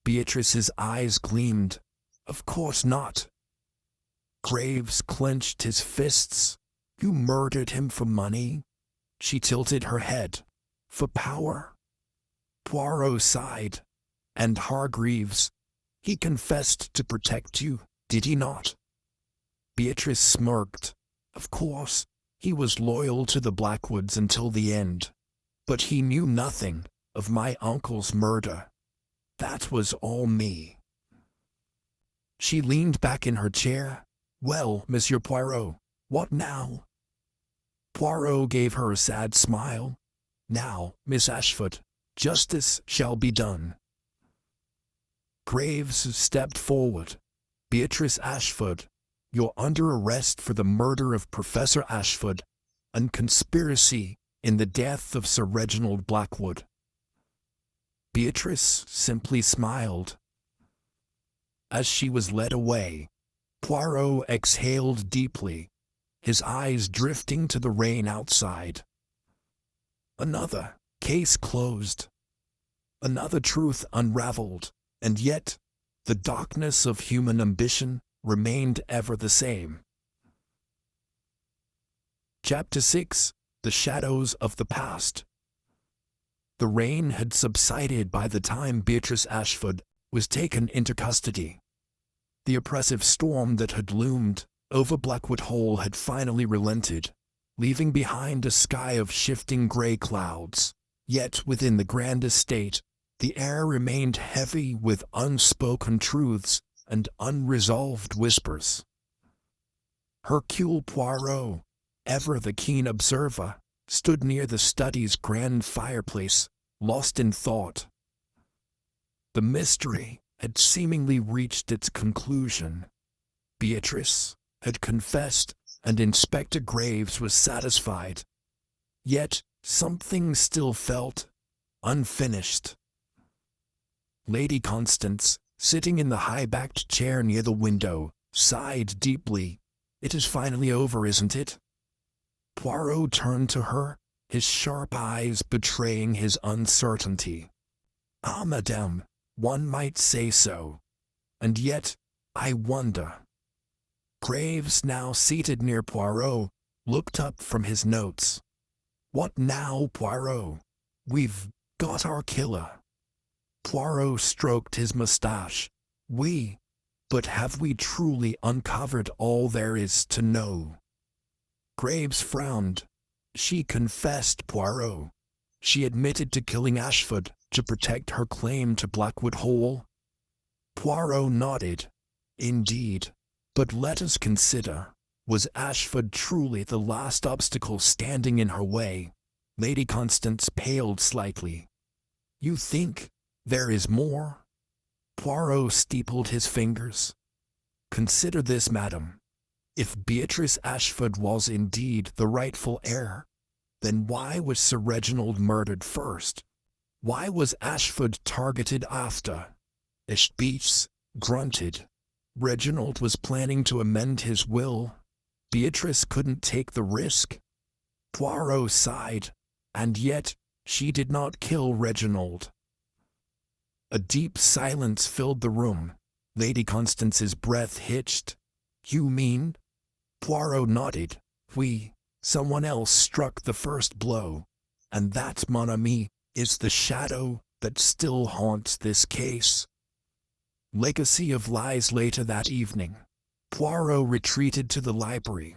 Beatrice's eyes gleamed. Of course not. Graves clenched his fists. You murdered him for money? She tilted her head. For power? Poirot sighed. And Hargreaves, he confessed to protect you, did he not? Beatrice smirked. Of course, he was loyal to the Blackwoods until the end. But he knew nothing of my uncle's murder. That was all me. She leaned back in her chair. Well, Monsieur Poirot, what now? Poirot gave her a sad smile. Now, Miss Ashford, justice shall be done. Graves stepped forward. Beatrice Ashford, you're under arrest for the murder of Professor Ashford and conspiracy in the death of Sir Reginald Blackwood. Beatrice simply smiled. As she was led away, Poirot exhaled deeply, his eyes drifting to the rain outside. Another case closed. Another truth unraveled, and yet the darkness of human ambition remained ever the same. Chapter 6. The Shadows of the Past. The rain had subsided by the time Beatrice Ashford was taken into custody. The oppressive storm that had loomed over Blackwood Hall had finally relented, leaving behind a sky of shifting gray clouds. Yet within the grand estate, the air remained heavy with unspoken truths and unresolved whispers. Hercule Poirot, ever the keen observer, stood near the study's grand fireplace, lost in thought. The mystery had seemingly reached its conclusion. Beatrice had confessed, and Inspector Graves was satisfied. Yet something still felt unfinished. Lady Constance, sitting in the high-backed chair near the window, sighed deeply. It is finally over, isn't it? Poirot turned to her, his sharp eyes betraying his uncertainty. Ah, madame, one might say so. And yet, I wonder. Graves, now seated near Poirot, looked up from his notes. What now, Poirot? We've got our killer. Poirot stroked his mustache. But have we truly uncovered all there is to know? Graves frowned. She confessed, Poirot. She admitted to killing Ashford to protect her claim to Blackwood Hall. Poirot nodded. Indeed. But let us consider, was Ashford truly the last obstacle standing in her way? Lady Constance paled slightly. You think there is more? Poirot steepled his fingers. Consider this, madam. If Beatrice Ashford was indeed the rightful heir, then why was Sir Reginald murdered first? Why was Ashford targeted after? Beatrice grunted. Reginald was planning to amend his will. Beatrice couldn't take the risk. Poirot sighed. And yet, she did not kill Reginald. A deep silence filled the room. Lady Constance's breath hitched. You mean? Poirot nodded. Someone else struck the first blow. And that, mon ami, is the shadow that still haunts this case. Legacy of lies. Later that evening, Poirot retreated to the library.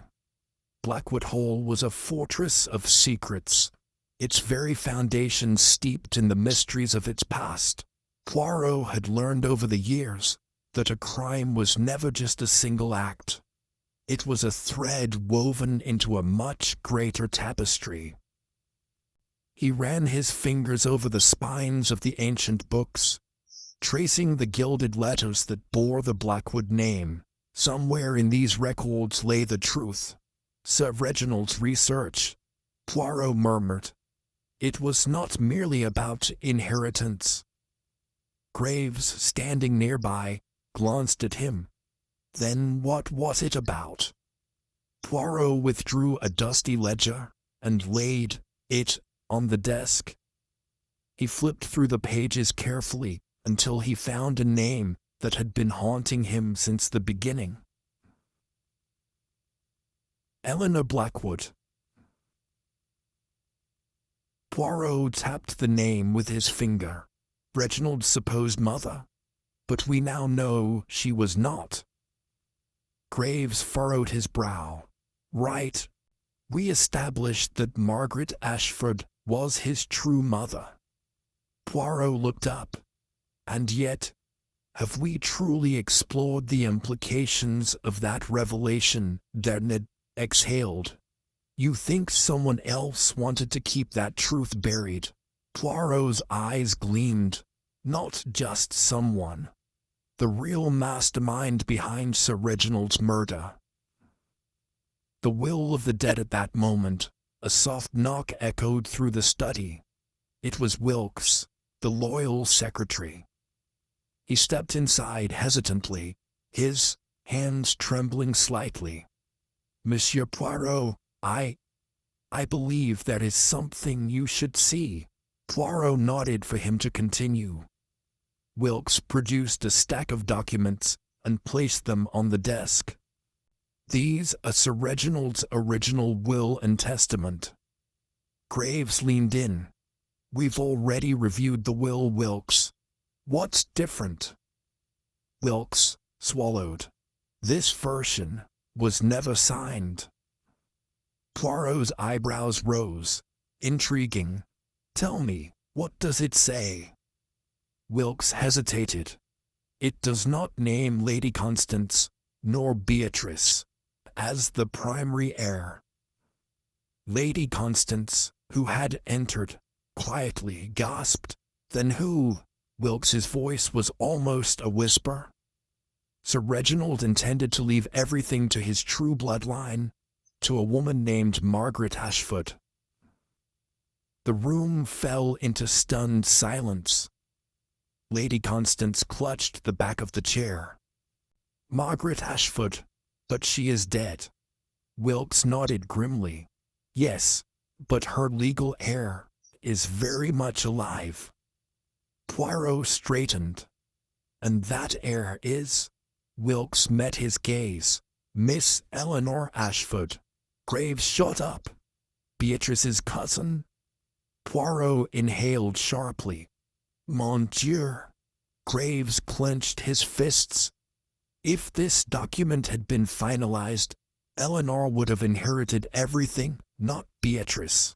Blackwood Hall was a fortress of secrets, its very foundations steeped in the mysteries of its past. Poirot had learned over the years that a crime was never just a single act. It was a thread woven into a much greater tapestry. He ran his fingers over the spines of the ancient books, tracing the gilded letters that bore the Blackwood name. Somewhere in these records lay the truth. Sir Reginald's research, Poirot murmured. It was not merely about inheritance. Graves, standing nearby, glanced at him. Then what was it about? Poirot withdrew a dusty ledger and laid it on the desk. He flipped through the pages carefully until he found a name that had been haunting him since the beginning. Eleanor Blackwood. Poirot tapped the name with his finger. Reginald's supposed mother. But we now know she was not. Graves furrowed his brow. Right. We established that Margaret Ashford was his true mother. Poirot looked up. And yet, have we truly explored the implications of that revelation? Narrated exhaled. You think someone else wanted to keep that truth buried? Poirot's eyes gleamed. Not just someone. The real mastermind behind Sir Reginald's murder. The will of the dead at that moment. A soft knock echoed through the study. It was Wilkes, the loyal secretary. He stepped inside hesitantly, his hands trembling slightly. Monsieur Poirot, I believe there is something you should see. Poirot nodded for him to continue. Wilkes produced a stack of documents and placed them on the desk. These are Sir Reginald's original will and testament. Graves leaned in. We've already reviewed the will, Wilkes. What's different? Wilkes swallowed. This version was never signed. Poirot's eyebrows rose. Intriguing. Tell me, what does it say? Wilkes hesitated. It does not name Lady Constance, nor Beatrice, as the primary heir. Lady Constance, who had entered, quietly gasped. Then who? Wilkes's voice was almost a whisper. Sir Reginald intended to leave everything to his true bloodline, to a woman named Margaret Ashford. The room fell into stunned silence. Lady Constance clutched the back of the chair. Margaret Ashford, but she is dead. Wilkes nodded grimly. Yes, but her legal heir is very much alive. Poirot straightened. And that heir is? Wilkes met his gaze. Miss Eleanor Ashford. Graves shot up. Beatrice's cousin? Poirot inhaled sharply. Mon Dieu! Graves clenched his fists. If this document had been finalized, Eleanor would have inherited everything, not Beatrice.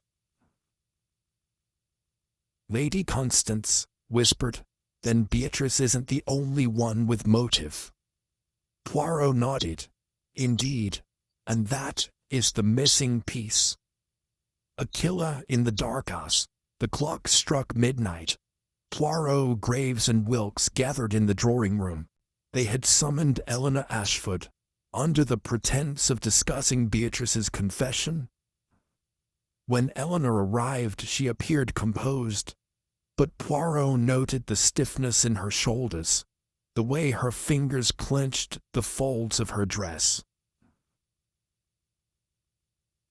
Lady Constance whispered, then Beatrice isn't the only one with motive. Poirot nodded. Indeed, and that is the missing piece. A killer in the dark house. The clock struck midnight. Poirot, Graves, and Wilkes gathered in the drawing room. They had summoned Eleanor Ashford, under the pretense of discussing Beatrice's confession. When Eleanor arrived, she appeared composed, but Poirot noted the stiffness in her shoulders, the way her fingers clenched the folds of her dress.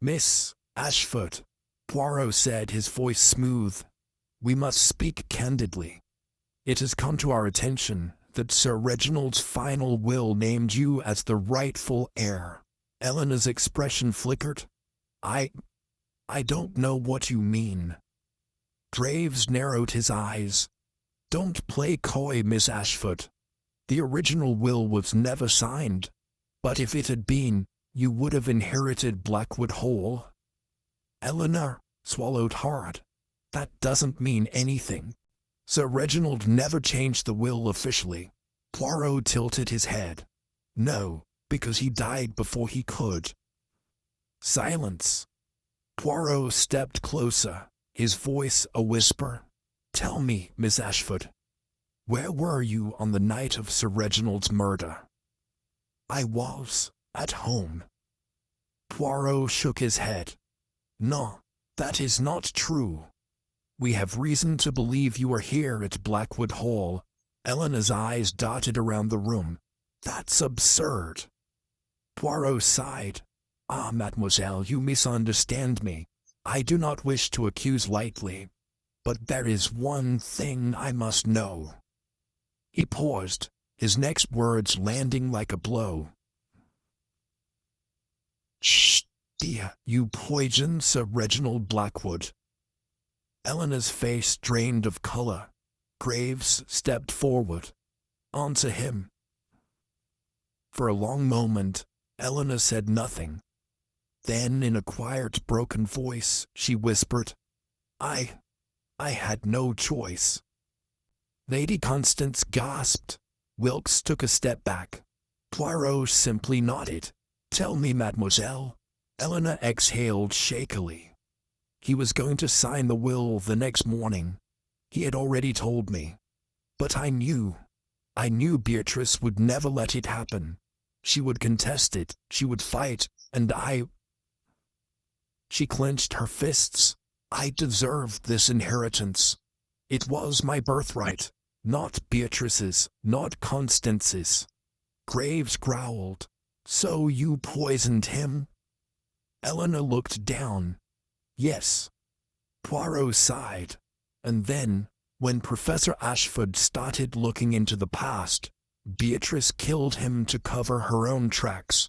Miss Ashford, Poirot said, his voice smooth, we must speak candidly. It has come to our attention that Sir Reginald's final will named you as the rightful heir. Eleanor's expression flickered. I don't know what you mean. Graves narrowed his eyes. Don't play coy, Miss Ashford. The original will was never signed, but if it had been, you would have inherited Blackwood Hall. Eleanor swallowed hard. That doesn't mean anything. Sir Reginald never changed the will officially. Poirot tilted his head. No, because he died before he could. Silence. Poirot stepped closer, his voice a whisper. Tell me, Miss Ashford, where were you on the night of Sir Reginald's murder? I was at home. Poirot shook his head. No, that is not true. We have reason to believe you are here at Blackwood Hall. Eleanor's eyes darted around the room. That's absurd. Poirot sighed. Ah, mademoiselle, you misunderstand me. I do not wish to accuse lightly. But there is one thing I must know. He paused, his next words landing like a blow. Shh, dear, you poisoned Sir Reginald Blackwood. Eleanor's face drained of color. Graves stepped forward. Answer him. For a long moment, Eleanor said nothing. Then, in a quiet, broken voice, she whispered, I had no choice. Lady Constance gasped. Wilkes took a step back. Poirot simply nodded. Tell me, mademoiselle. Eleanor exhaled shakily. He was going to sign the will the next morning. He had already told me. But I knew Beatrice would never let it happen. She would contest it, she would fight, and She clenched her fists. I deserved this inheritance. It was my birthright, not Beatrice's, not Constance's. Graves growled. So you poisoned him? Eleanor looked down. Yes. Poirot sighed. And then, when Professor Ashford started looking into the past, Beatrice killed him to cover her own tracks.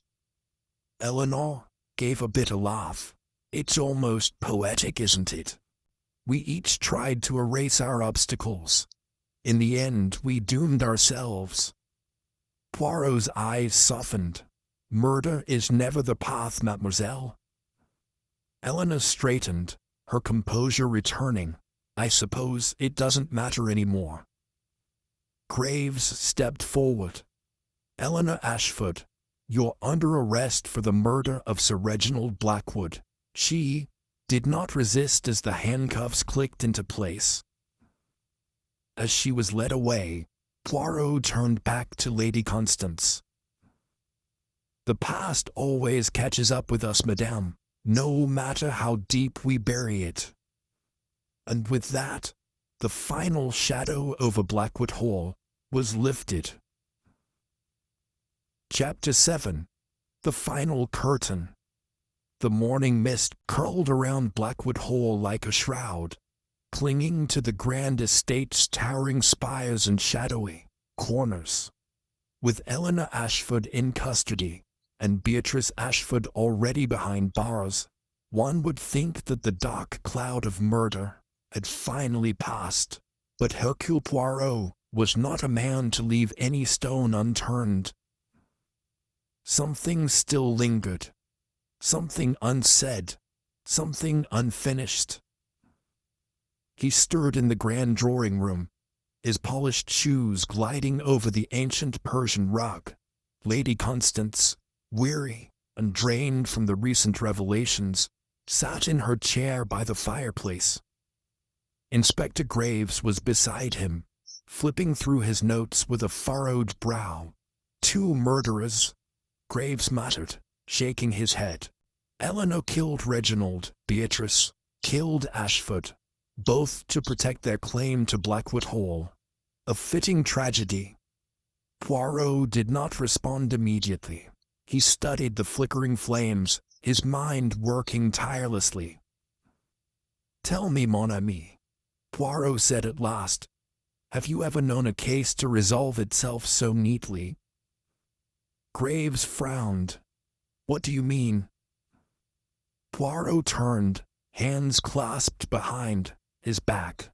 Eleanor gave a bitter laugh. It's almost poetic, isn't it? We each tried to erase our obstacles. In the end, we doomed ourselves. Poirot's eyes softened. Murder is never the path, mademoiselle. Eleanor straightened, her composure returning. I suppose it doesn't matter anymore. Graves stepped forward. Eleanor Ashford, you're under arrest for the murder of Sir Reginald Blackwood. She did not resist as the handcuffs clicked into place. As she was led away, Poirot turned back to Lady Constance. The past always catches up with us, madame, no matter how deep we bury it. And with that, the final shadow over Blackwood Hall was lifted. Chapter 7. The Final Curtain. The morning mist curled around Blackwood Hall like a shroud, clinging to the grand estate's towering spires and shadowy corners. With Eleanor Ashford in custody, and Beatrice Ashford already behind bars, one would think that the dark cloud of murder had finally passed. But Hercule Poirot was not a man to leave any stone unturned. Something still lingered. Something unsaid. Something unfinished. He stirred in the grand drawing room, his polished shoes gliding over the ancient Persian rug. Lady Constance, weary and drained from the recent revelations, sat in her chair by the fireplace. Inspector Graves was beside him, flipping through his notes with a furrowed brow. 2 murderers, Graves muttered, shaking his head. Eleanor killed Reginald, Beatrice killed Ashford, both to protect their claim to Blackwood Hall. A fitting tragedy. Poirot did not respond immediately. He studied the flickering flames, his mind working tirelessly. Tell me, mon ami, Poirot said at last, have you ever known a case to resolve itself so neatly? Graves frowned. What do you mean? Poirot turned, hands clasped behind his back.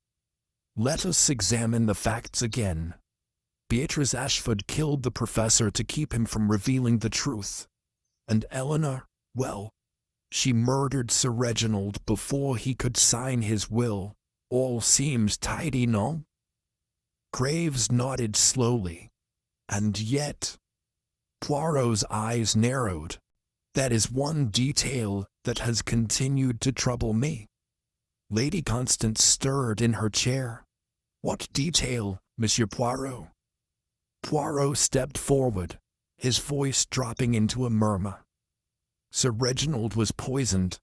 Let us examine the facts again. Beatrice Ashford killed the professor to keep him from revealing the truth. And Eleanor, well, she murdered Sir Reginald before he could sign his will. All seems tidy, no? Graves nodded slowly. And yet, Poirot's eyes narrowed. That is one detail that has continued to trouble me. Lady Constance stirred in her chair. What detail, Monsieur Poirot? Poirot stepped forward, his voice dropping into a murmur. Sir Reginald was poisoned.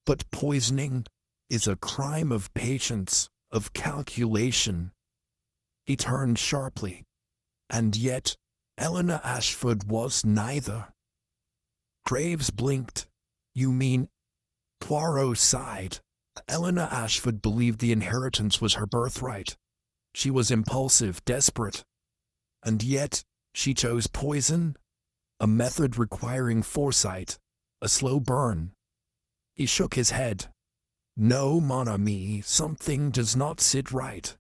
But poisoning is a crime of patience, of calculation. He turned sharply. And yet, Eleanor Ashford was neither. Graves blinked. You mean? Poirot sighed. Eleanor Ashford believed the inheritance was her birthright. She was impulsive, desperate. And yet, she chose poison, a method requiring foresight, a slow burn. He shook his head. No, mon ami, something does not sit right.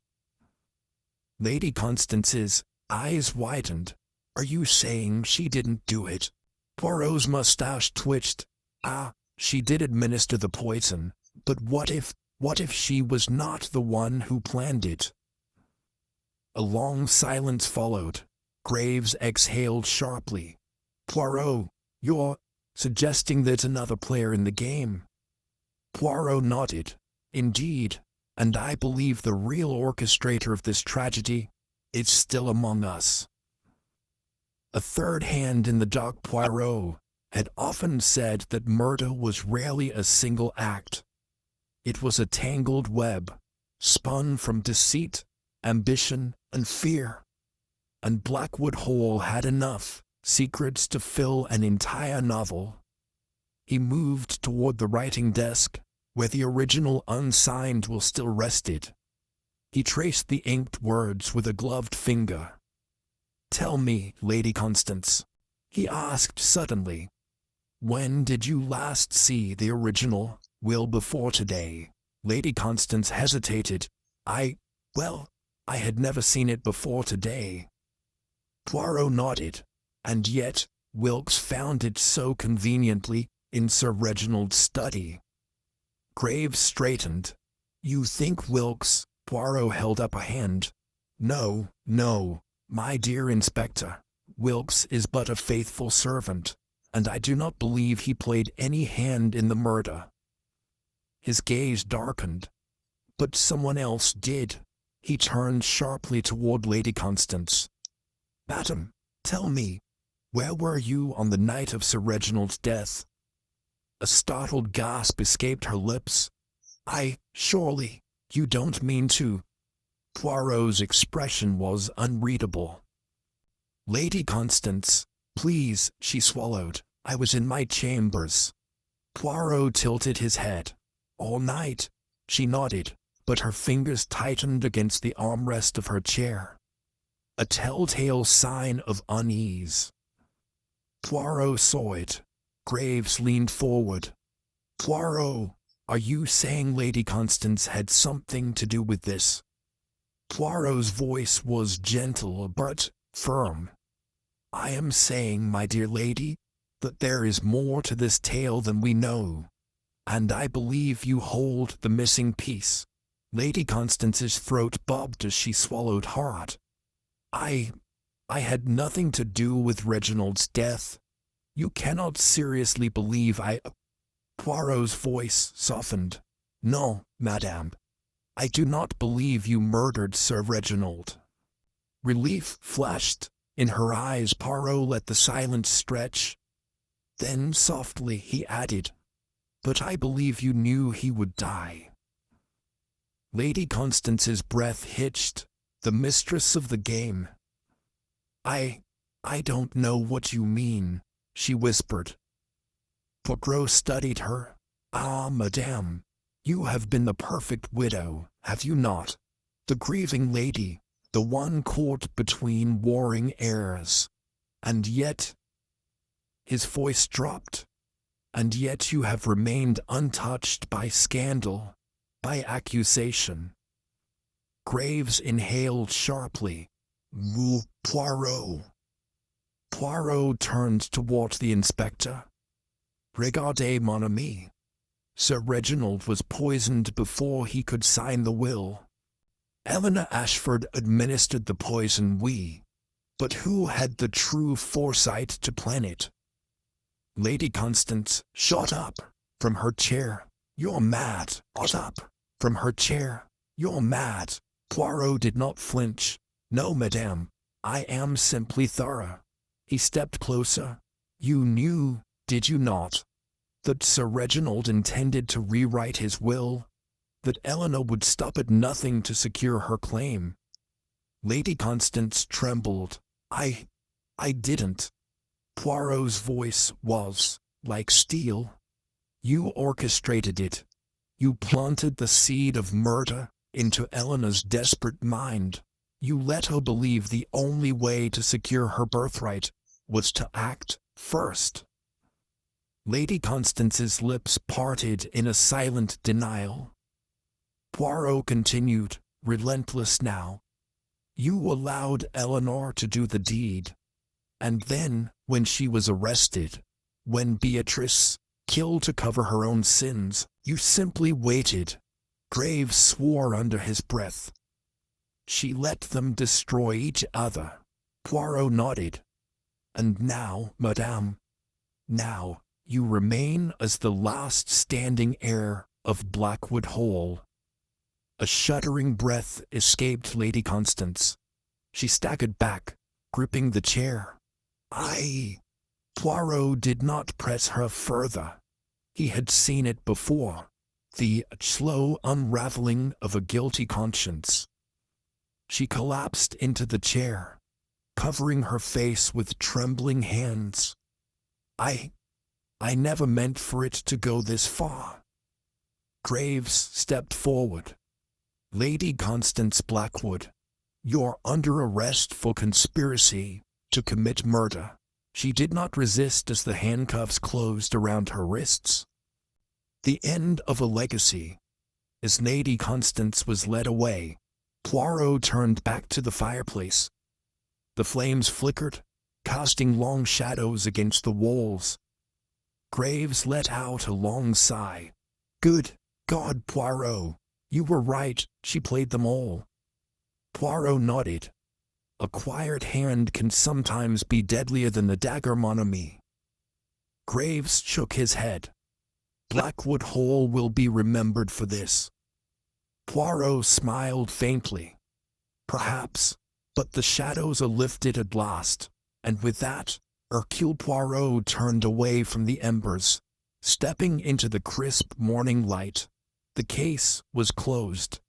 Lady Constance's eyes widened. Are you saying she didn't do it? Poirot's mustache twitched. Ah, she did administer the poison, but what if she was not the one who planned it? A long silence followed. Graves exhaled sharply. Poirot, you're suggesting there's another player in the game? Poirot nodded. Indeed, and I believe the real orchestrator of this tragedy is still among us. A third hand in the dock. Poirot had often said that murder was rarely a single act. It was a tangled web, spun from deceit, ambition, and fear. And Blackwood Hall had enough secrets to fill an entire novel. He moved toward the writing desk, where the original unsigned will still rested. He traced the inked words with a gloved finger. Tell me, Lady Constance, he asked suddenly, when did you last see the original will before today? Lady Constance hesitated. I had never seen it before today. Poirot nodded. And yet, Wilkes found it so conveniently in Sir Reginald's study. Graves straightened. You think Wilkes? Poirot held up a hand. No, my dear Inspector. Wilkes is but a faithful servant, and I do not believe he played any hand in the murder. His gaze darkened. But someone else did. He turned sharply toward Lady Constance. Madam, tell me, where were you on the night of Sir Reginald's death? A startled gasp escaped her lips. Surely, you don't mean to... Poirot's expression was unreadable. Lady Constance, please, she swallowed. I was in my chambers. Poirot tilted his head. All night, she nodded, but her fingers tightened against the armrest of her chair. A telltale sign of unease. Poirot saw it. Graves leaned forward. Poirot, are you saying Lady Constance had something to do with this? Poirot's voice was gentle but firm. I am saying, my dear lady, that there is more to this tale than we know, and I believe you hold the missing piece. Lady Constance's throat bobbed as she swallowed hard. I had nothing to do with Reginald's death. You cannot seriously believe Poirot's voice softened. No, madame. I do not believe you murdered Sir Reginald. Relief flashed in her eyes. Poirot let the silence stretch. Then softly he added, but I believe you knew he would die. Lady Constance's breath hitched. The mistress of the game. I don't know what you mean, she whispered. Poirot studied her. Ah, madame, you have been the perfect widow, have you not? The grieving lady, the one caught between warring heirs. And yet... His voice dropped. And yet you have remained untouched by scandal, by accusation. Graves inhaled sharply. Poirot. Poirot turned toward the inspector. Regardez, mon ami. Sir Reginald was poisoned before he could sign the will. Eleanor Ashford administered the poison, but who had the true foresight to plan it? Lady Constance shot up from her chair. You're mad. Shot up from her chair. You're mad. Poirot did not flinch. No, madame, I am simply thorough. He stepped closer. You knew, did you not, that Sir Reginald intended to rewrite his will, that Eleanor would stop at nothing to secure her claim. Lady Constance trembled. I didn't. Poirot's voice was like steel. You orchestrated it. You planted the seed of murder into Eleanor's desperate mind. You let her believe the only way to secure her birthright was to act first. Lady Constance's lips parted in a silent denial. Poirot continued, relentless now. You allowed Eleanor to do the deed. And then, when she was arrested, when Beatrice killed to cover her own sins, you simply waited. Graves swore under his breath. She let them destroy each other. Poirot nodded. And now, madame, now, you remain as the last standing heir of Blackwood Hall. A shuddering breath escaped Lady Constance. She staggered back, gripping the chair. Poirot did not press her further. He had seen it before. The slow unraveling of a guilty conscience. She collapsed into the chair, covering her face with trembling hands. I never meant for it to go this far. Graves stepped forward. Lady Constance Blackwood, you're under arrest for conspiracy to commit murder. She did not resist as the handcuffs closed around her wrists. The end of a legacy. As Lady Constance was led away, Poirot turned back to the fireplace. The flames flickered, casting long shadows against the walls. Graves let out a long sigh. Good God, Poirot, you were right, she played them all. Poirot nodded. A quiet hand can sometimes be deadlier than the dagger, mon ami. Graves shook his head. Blackwood Hall will be remembered for this. Poirot smiled faintly. Perhaps, but the shadows are lifted at last, and with that, Hercule Poirot turned away from the embers, stepping into the crisp morning light. The case was closed.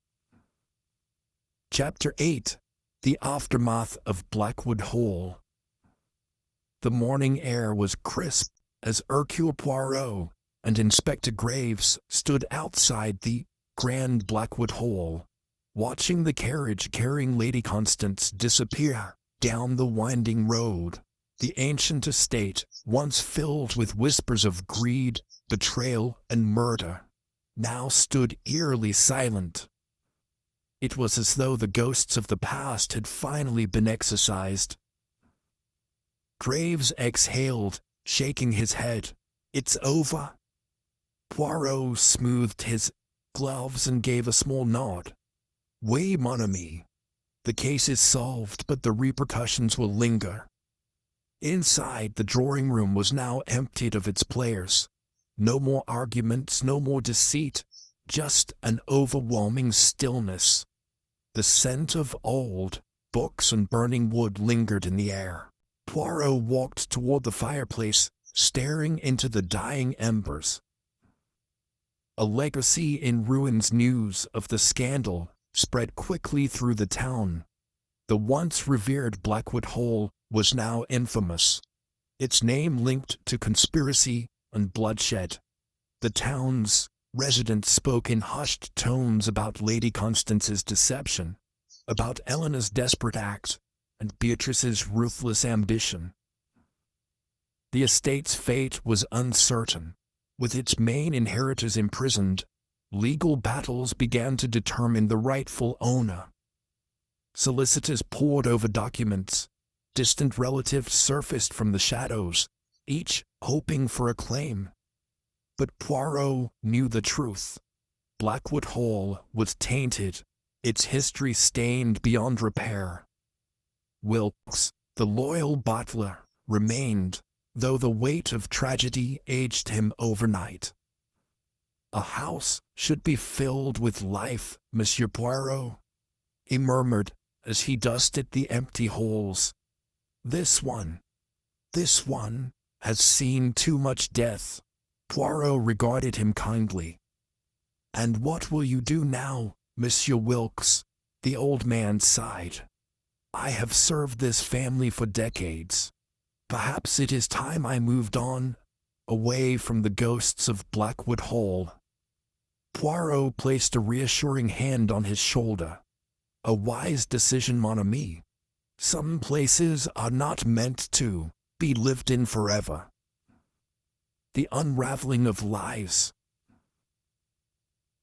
Chapter 8. The Aftermath of Blackwood Hall. The morning air was crisp as Hercule Poirot and Inspector Graves stood outside the Grand Blackwood Hall, watching the carriage carrying Lady Constance disappear down the winding road. The ancient estate, once filled with whispers of greed, betrayal, and murder, now stood eerily silent. It was as though the ghosts of the past had finally been exorcised. Graves exhaled, shaking his head. It's over. Poirot smoothed his gloves and gave a small nod. Oui, mon ami. The case is solved, but the repercussions will linger. Inside, the drawing room was now emptied of its players. No more arguments, no more deceit, just an overwhelming stillness. The scent of old books and burning wood lingered in the air. Poirot walked toward the fireplace, staring into the dying embers. A legacy in ruins news of the scandal spread quickly through the town. The once revered Blackwood Hall was now infamous, its name linked to conspiracy and bloodshed. The town's residents spoke in hushed tones about Lady Constance's deception, about Eleanor's desperate act, and Beatrice's ruthless ambition. The estate's fate was uncertain. With its main inheritors imprisoned, legal battles began to determine the rightful owner. Solicitors pored over documents. Distant relatives surfaced from the shadows, each hoping for a claim. But Poirot knew the truth. Blackwood Hall was tainted, its history stained beyond repair. Wilkes, the loyal butler, remained, though the weight of tragedy aged him overnight. A house should be filled with life, Monsieur Poirot, he murmured as he dusted the empty halls. This one has seen too much death. Poirot regarded him kindly. "And what will you do now, Monsieur Wilkes?" The old man sighed. "I have served this family for decades. Perhaps it is time I moved on, away from the ghosts of Blackwood Hall." Poirot placed a reassuring hand on his shoulder. "A wise decision, mon ami. Some places are not meant to be lived in forever." The unraveling of lies.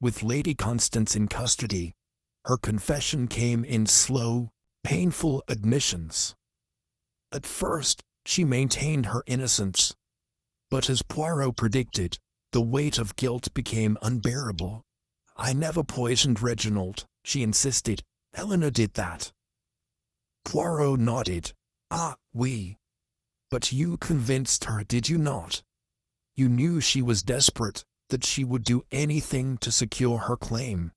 With Lady Constance in custody, her confession came in slow, painful admissions. At first, she maintained her innocence, but as Poirot predicted, the weight of guilt became unbearable. "I never poisoned Reginald," she insisted. "Eleanor did that." Poirot nodded. "Ah, oui. But you convinced her, did you not? You knew she was desperate, that she would do anything to secure her claim.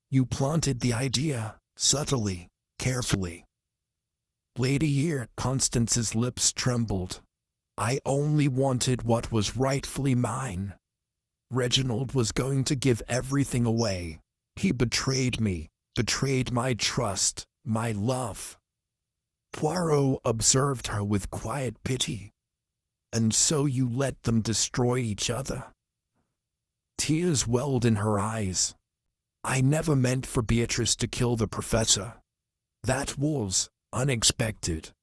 You planted the idea, subtly, carefully." Lady Constance's lips trembled. "I only wanted what was rightfully mine. Reginald was going to give everything away. He betrayed me, betrayed my trust, my love." Poirot observed her with quiet pity. "And so you let them destroy each other?" Tears welled in her eyes. "I never meant for Beatrice to kill the professor. That was unexpected."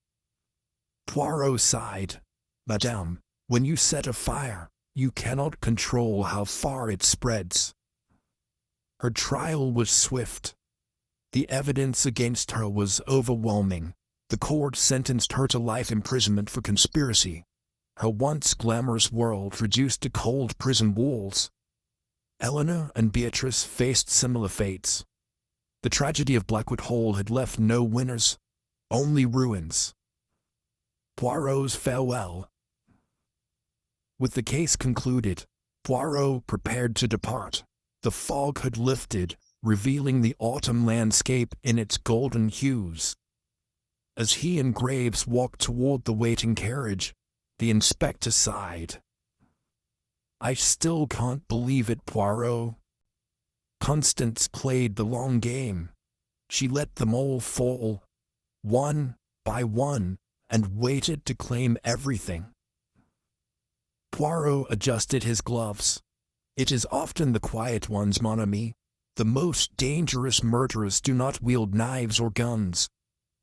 Poirot sighed. "Madame, when you set a fire, you cannot control how far it spreads." Her trial was swift. The evidence against her was overwhelming. The court sentenced her to life imprisonment for conspiracy. Her once glamorous world reduced to cold prison walls. Eleanor and Beatrice faced similar fates. The tragedy of Blackwood Hall had left no winners, only ruins. Poirot's farewell. With the case concluded, Poirot prepared to depart. The fog had lifted, revealing the autumn landscape in its golden hues. As he and Graves walked toward the waiting carriage, the inspector sighed. "I still can't believe it, Poirot." Constance played the long game. She let them all fall, one by one, and waited to claim everything. Poirot adjusted his gloves. "It is often the quiet ones, mon ami. The most dangerous murderers do not wield knives or guns.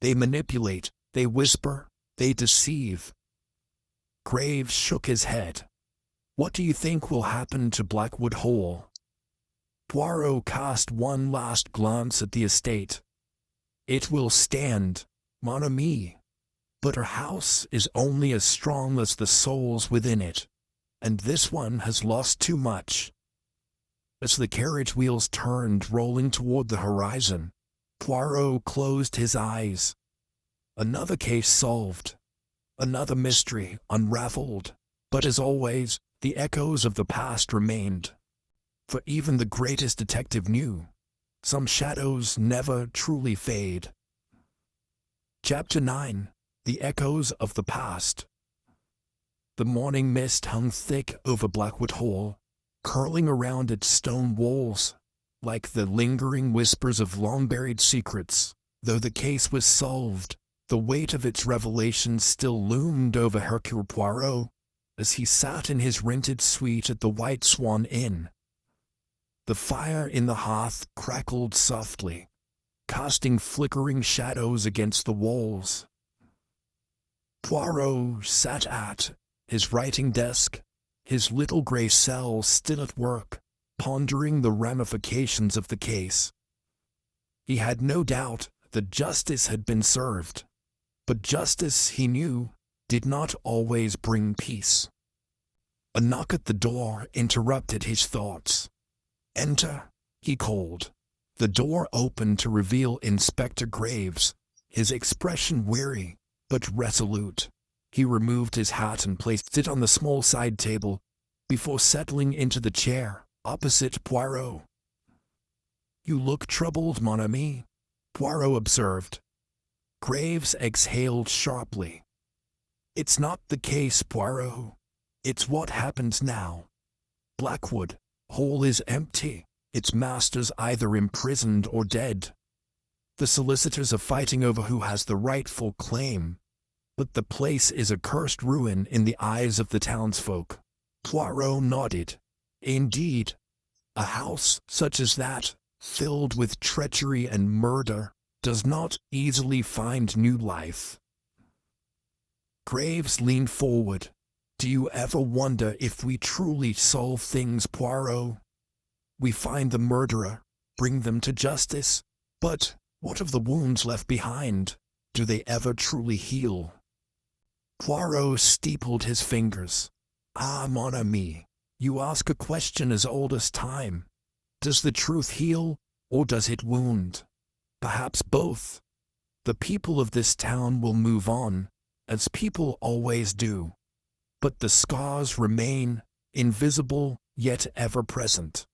They manipulate, they whisper, they deceive." Graves shook his head. "What do you think will happen to Blackwood Hall?" Poirot cast one last glance at the estate. "It will stand, mon ami. But her house is only as strong as the souls within it, and this one has lost too much." As the carriage wheels turned, rolling toward the horizon, Poirot closed his eyes. Another case solved. Another mystery unraveled. But as always, the echoes of the past remained. For even the greatest detective knew, some shadows never truly fade. Chapter 9. The Echoes of the Past. The morning mist hung thick over Blackwood Hall, curling around its stone walls, like the lingering whispers of long-buried secrets. Though the case was solved, the weight of its revelations still loomed over Hercule Poirot as he sat in his rented suite at the White Swan Inn. The fire in the hearth crackled softly, casting flickering shadows against the walls. Poirot sat at his writing desk, his little grey cell still at work, pondering the ramifications of the case. He had no doubt that justice had been served, but justice, he knew, did not always bring peace. A knock at the door interrupted his thoughts. "Enter," he called. The door opened to reveal Inspector Graves, his expression weary but resolute. He removed his hat and placed it on the small side table, before settling into the chair opposite Poirot. "You look troubled, mon ami," Poirot observed. Graves exhaled sharply. "It's not the case, Poirot. It's what happens now. Blackwood Hall is empty, its masters either imprisoned or dead. The solicitors are fighting over who has the rightful claim, but the place is a cursed ruin in the eyes of the townsfolk. Poirot nodded. Indeed, a house such as that, filled with treachery and murder, does not easily find new life. Graves leaned forward. Do you ever wonder if we truly solve things, Poirot? We find the murderer, bring them to justice, but what of the wounds left behind? Do they ever truly heal? Poirot steepled his fingers. Ah, mon ami, you ask a question as old as time. Does the truth heal, or does it wound? Perhaps both. The people of this town will move on, as people always do. But the scars remain, invisible, yet ever present.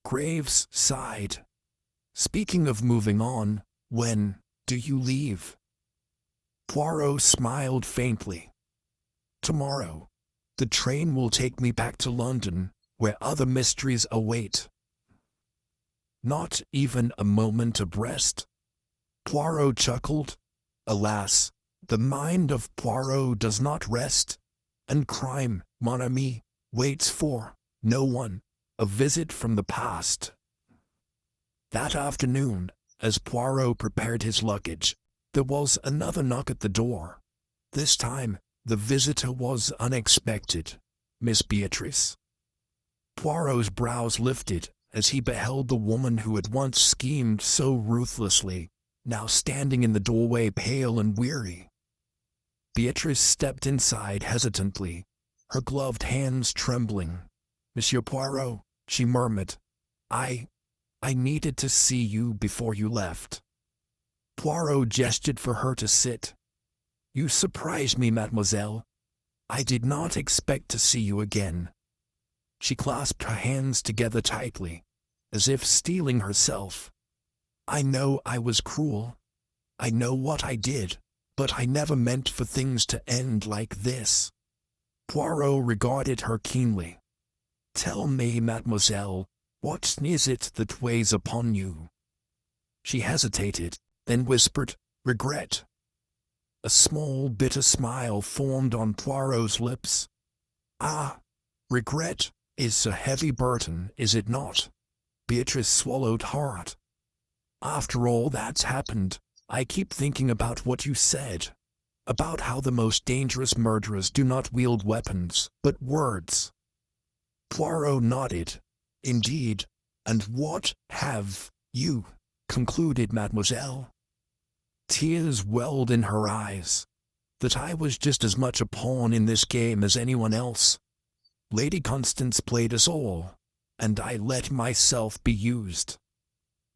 Graves sighed. Speaking of moving on, when do you leave? Poirot smiled faintly. Tomorrow. The train will take me back to London, where other mysteries await. Not even a moment of rest? Poirot chuckled. Alas, the mind of Poirot does not rest, and crime, mon ami, waits for no one. A visit from the past. That afternoon, as Poirot prepared his luggage, there was another knock at the door. This time, the visitor was unexpected. Miss Beatrice. Poirot's brows lifted as he beheld the woman who had once schemed so ruthlessly, now standing in the doorway pale and weary. Beatrice stepped inside hesitantly, her gloved hands trembling. Monsieur Poirot, she murmured, I needed to see you before you left. Poirot gestured for her to sit. You surprised me, mademoiselle. I did not expect to see you again. She clasped her hands together tightly, as if steeling herself. I know I was cruel. I know what I did, but I never meant for things to end like this. Poirot regarded her keenly. Tell me, mademoiselle, what is it that weighs upon you? She hesitated, then whispered, regret. A small, bitter smile formed on Poirot's lips. Ah, regret is a heavy burden, is it not? Beatrice swallowed hard. After all that's happened, I keep thinking about what you said, about how the most dangerous murderers do not wield weapons, but words. Poirot nodded. Indeed, and what have you concluded, mademoiselle? Tears welled in her eyes. That I was just as much a pawn in this game as anyone else. Lady Constance played us all, and I let myself be used.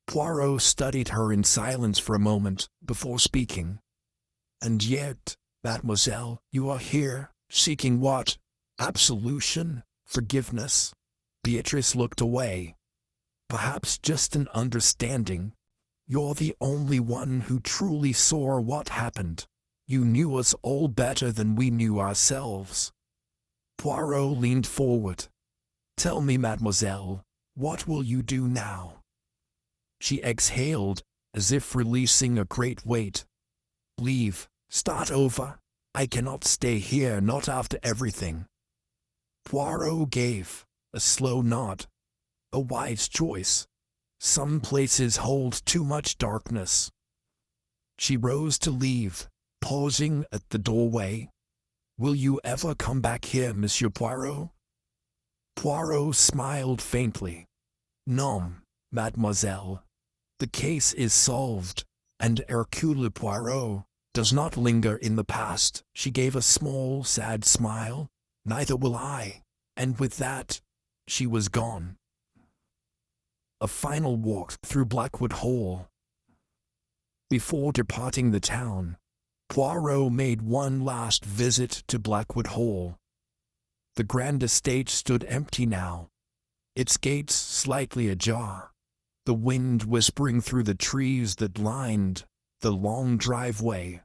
Poirot studied her in silence for a moment before speaking. And yet, mademoiselle, you are here, seeking what? Absolution? Forgiveness? Beatrice looked away. Perhaps just an understanding. You're the only one who truly saw what happened. You knew us all better than we knew ourselves. Poirot leaned forward. Tell me, mademoiselle, what will you do now? She exhaled, as if releasing a great weight. Leave, start over. I cannot stay here, not after everything. Poirot gave a slow nod. A wise choice. Some places hold too much darkness. She rose to leave, pausing at the doorway. Will you ever come back here, Monsieur Poirot? Poirot smiled faintly. Non, mademoiselle. The case is solved, and Hercule Poirot does not linger in the past. She gave a small, sad smile. Neither will I. And with that, she was gone. A final walk through Blackwood Hall. Before departing the town, Poirot made one last visit to Blackwood Hall. The grand estate stood empty now, its gates slightly ajar, the wind whispering through the trees that lined the long driveway.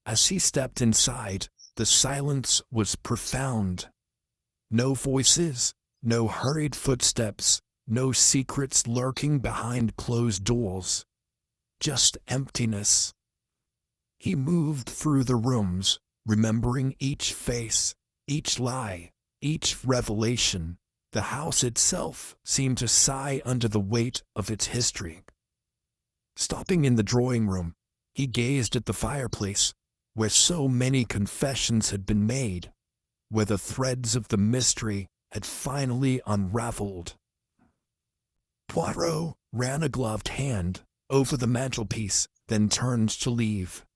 As he stepped inside, the silence was profound. No voices, no hurried footsteps, no secrets lurking behind closed doors. Just emptiness. He moved through the rooms, remembering each face, each lie, each revelation. The house itself seemed to sigh under the weight of its history. Stopping in the drawing room, he gazed at the fireplace, where so many confessions had been made, where the threads of the mystery had finally unraveled. Poirot ran a gloved hand over the mantelpiece, then turned to leave.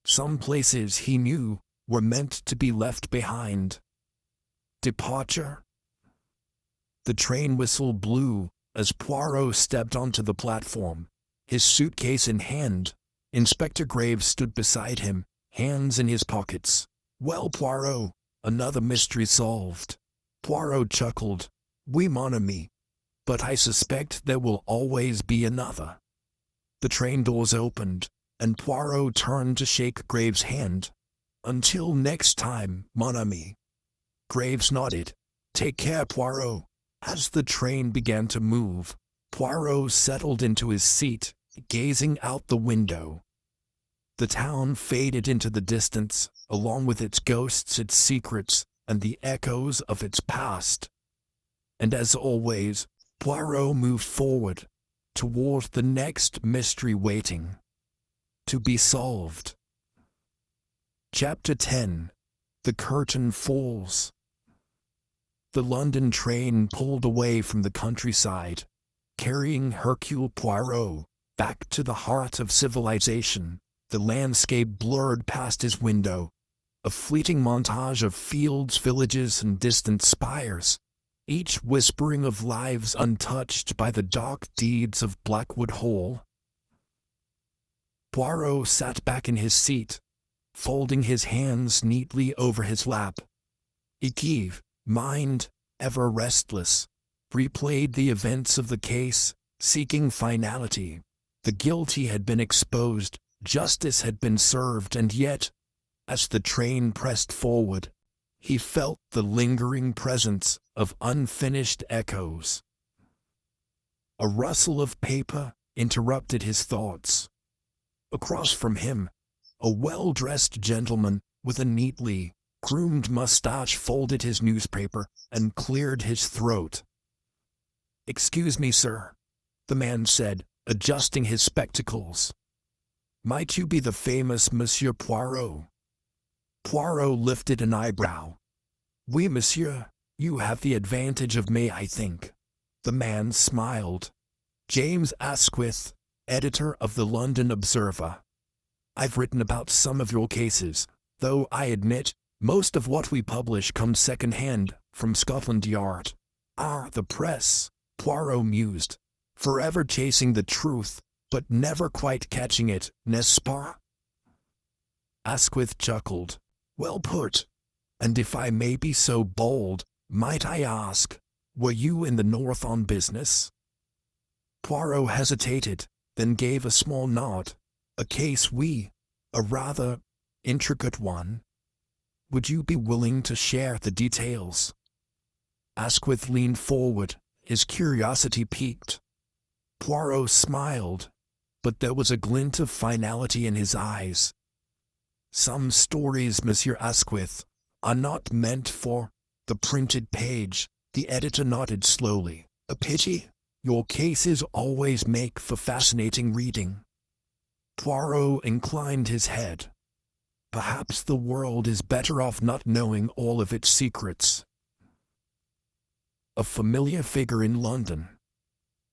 Some places he knew were meant to be left behind. Departure. The train whistle blew as Poirot stepped onto the platform, his suitcase in hand. Inspector Graves stood beside him, hands in his pockets. "Well, Poirot, another mystery solved." Poirot chuckled. "Oui, mon ami. But I suspect there will always be another." The train doors opened, and Poirot turned to shake Graves' hand. "Until next time, mon ami." Graves nodded. "Take care, Poirot." As the train began to move, Poirot settled into his seat, gazing out the window. The town faded into the distance, along with its ghosts, its secrets, and the echoes of its past. And as always, Poirot moved forward, toward the next mystery waiting to be solved. Chapter 10. The Curtain Falls. The London train pulled away from the countryside, carrying Hercule Poirot back to the heart of civilization. The landscape blurred past his window, a fleeting montage of fields, villages, and distant spires, each whispering of lives untouched by the dark deeds of Blackwood Hall. Poirot sat back in his seat, folding his hands neatly over his lap. Eve, mind, ever restless, replayed the events of the case, seeking finality. The guilty had been exposed, justice had been served, and yet, as the train pressed forward, he felt the lingering presence of unfinished echoes. A rustle of paper interrupted his thoughts. Across from him, a well-dressed gentleman with a neatly groomed mustache folded his newspaper and cleared his throat. "Excuse me, sir," the man said, adjusting his spectacles. "Might you be the famous Monsieur Poirot?" Poirot lifted an eyebrow. "Oui, monsieur. You have the advantage of me, I think." The man smiled. "James Asquith, editor of the London Observer. I've written about some of your cases, though I admit most of what we publish comes second-hand from Scotland Yard." "Ah, the press," Poirot mused. "Forever chasing the truth, but never quite catching it, n'est-ce pas?" Asquith chuckled. "Well put. And if I may be so bold, might I ask, were you in the north on business?" Poirot hesitated, then gave a small nod. "A case a rather intricate one. Would you be willing to share the details?" Asquith leaned forward, his curiosity piqued. Poirot smiled, but there was a glint of finality in his eyes. "Some stories, Monsieur Asquith, are not meant for the printed page." The editor nodded slowly. "A pity. Your cases always make for fascinating reading." Poirot inclined his head. "Perhaps the world is better off not knowing all of its secrets." A familiar figure in London.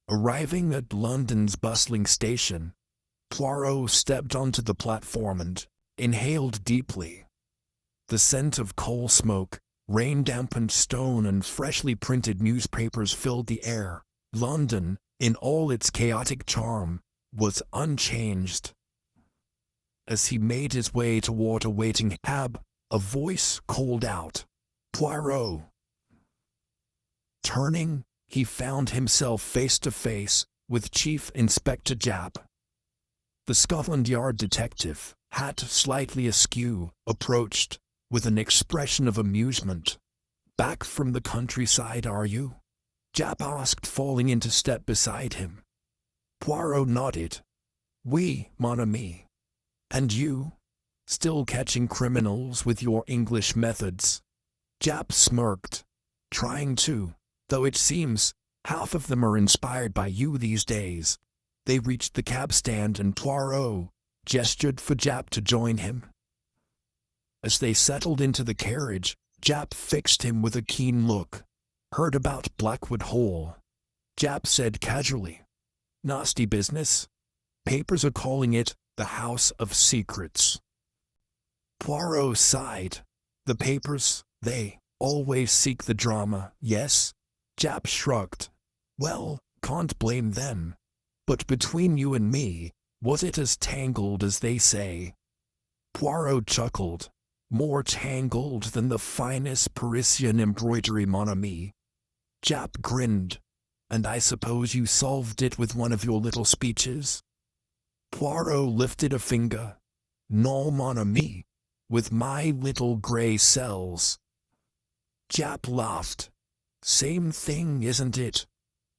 Arriving at London's bustling station, Poirot stepped onto the platform and inhaled deeply. The scent of coal smoke, rain-dampened stone, and freshly printed newspapers filled the air. London, in all its chaotic charm, was unchanged. As he made his way toward a waiting cab, a voice called out, "Poirot." Turning, he found himself face to face with Chief Inspector Japp. The Scotland Yard detective, hat slightly askew, approached with an expression of amusement. Back from the countryside, are you? Japp asked, falling into step beside him. Poirot nodded. Oui, mon ami. And you? Still catching criminals with your English methods? Japp smirked. Trying to, though it seems half of them are inspired by you these days. They reached the cab stand and Poirot gestured for Japp to join him. As they settled into the carriage, Japp fixed him with a keen look. Heard about Blackwood Hall? Japp said casually. Nasty business. Papers are calling it the House of Secrets. Poirot sighed. The papers, they always seek the drama, yes? Japp shrugged. Well, can't blame them. But between you and me, was it as tangled as they say? Poirot chuckled. More tangled than the finest Parisian embroidery, mon ami. Japp grinned. And I suppose you solved it with one of your little speeches? Poirot lifted a finger. Non, mon ami. With my little grey cells. Japp laughed. Same thing, isn't it?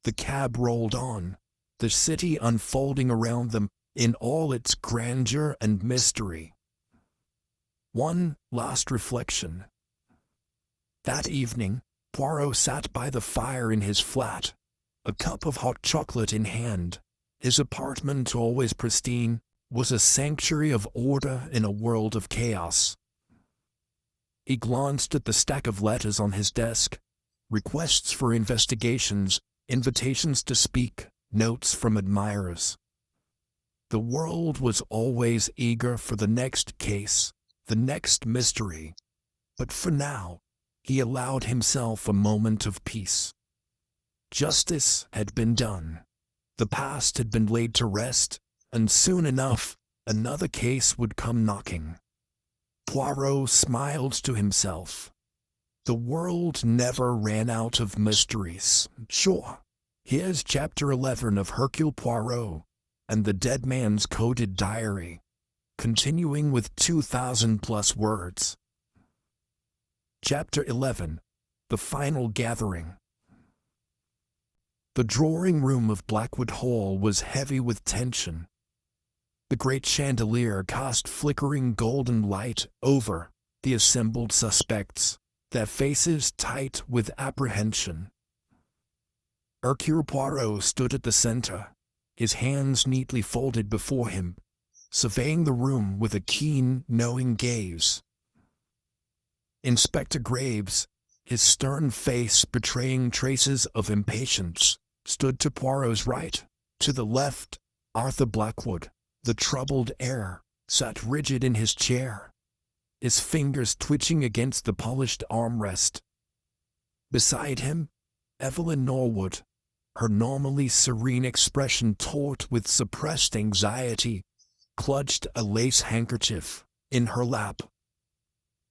The cab rolled on, the city unfolding around them in all its grandeur and mystery. One last reflection. That evening, Poirot sat by the fire in his flat, a cup of hot chocolate in hand. His apartment, always pristine, was a sanctuary of order in a world of chaos. He glanced at the stack of letters on his desk. Requests for investigations, invitations to speak, notes from admirers. The world was always eager for the next case, the next mystery. But for now, he allowed himself a moment of peace. Justice had been done. The past had been laid to rest, and soon enough, another case would come knocking. Poirot smiled to himself. The world never ran out of mysteries. Sure, here's Chapter 11 of Hercule Poirot and the Dead Man's Coded Diary, continuing with 2,000+ words. Chapter 11. The Final Gathering. The drawing room of Blackwood Hall was heavy with tension. The great chandelier cast flickering golden light over the assembled suspects, their faces tight with apprehension. Hercule Poirot stood at the center, his hands neatly folded before him, surveying the room with a keen, knowing gaze. Inspector Graves, his stern face betraying traces of impatience, stood to Poirot's right. To the left, Arthur Blackwood, the troubled heir, sat rigid in his chair, his fingers twitching against the polished armrest. Beside him, Evelyn Norwood, her normally serene expression taut with suppressed anxiety, clutched a lace handkerchief in her lap.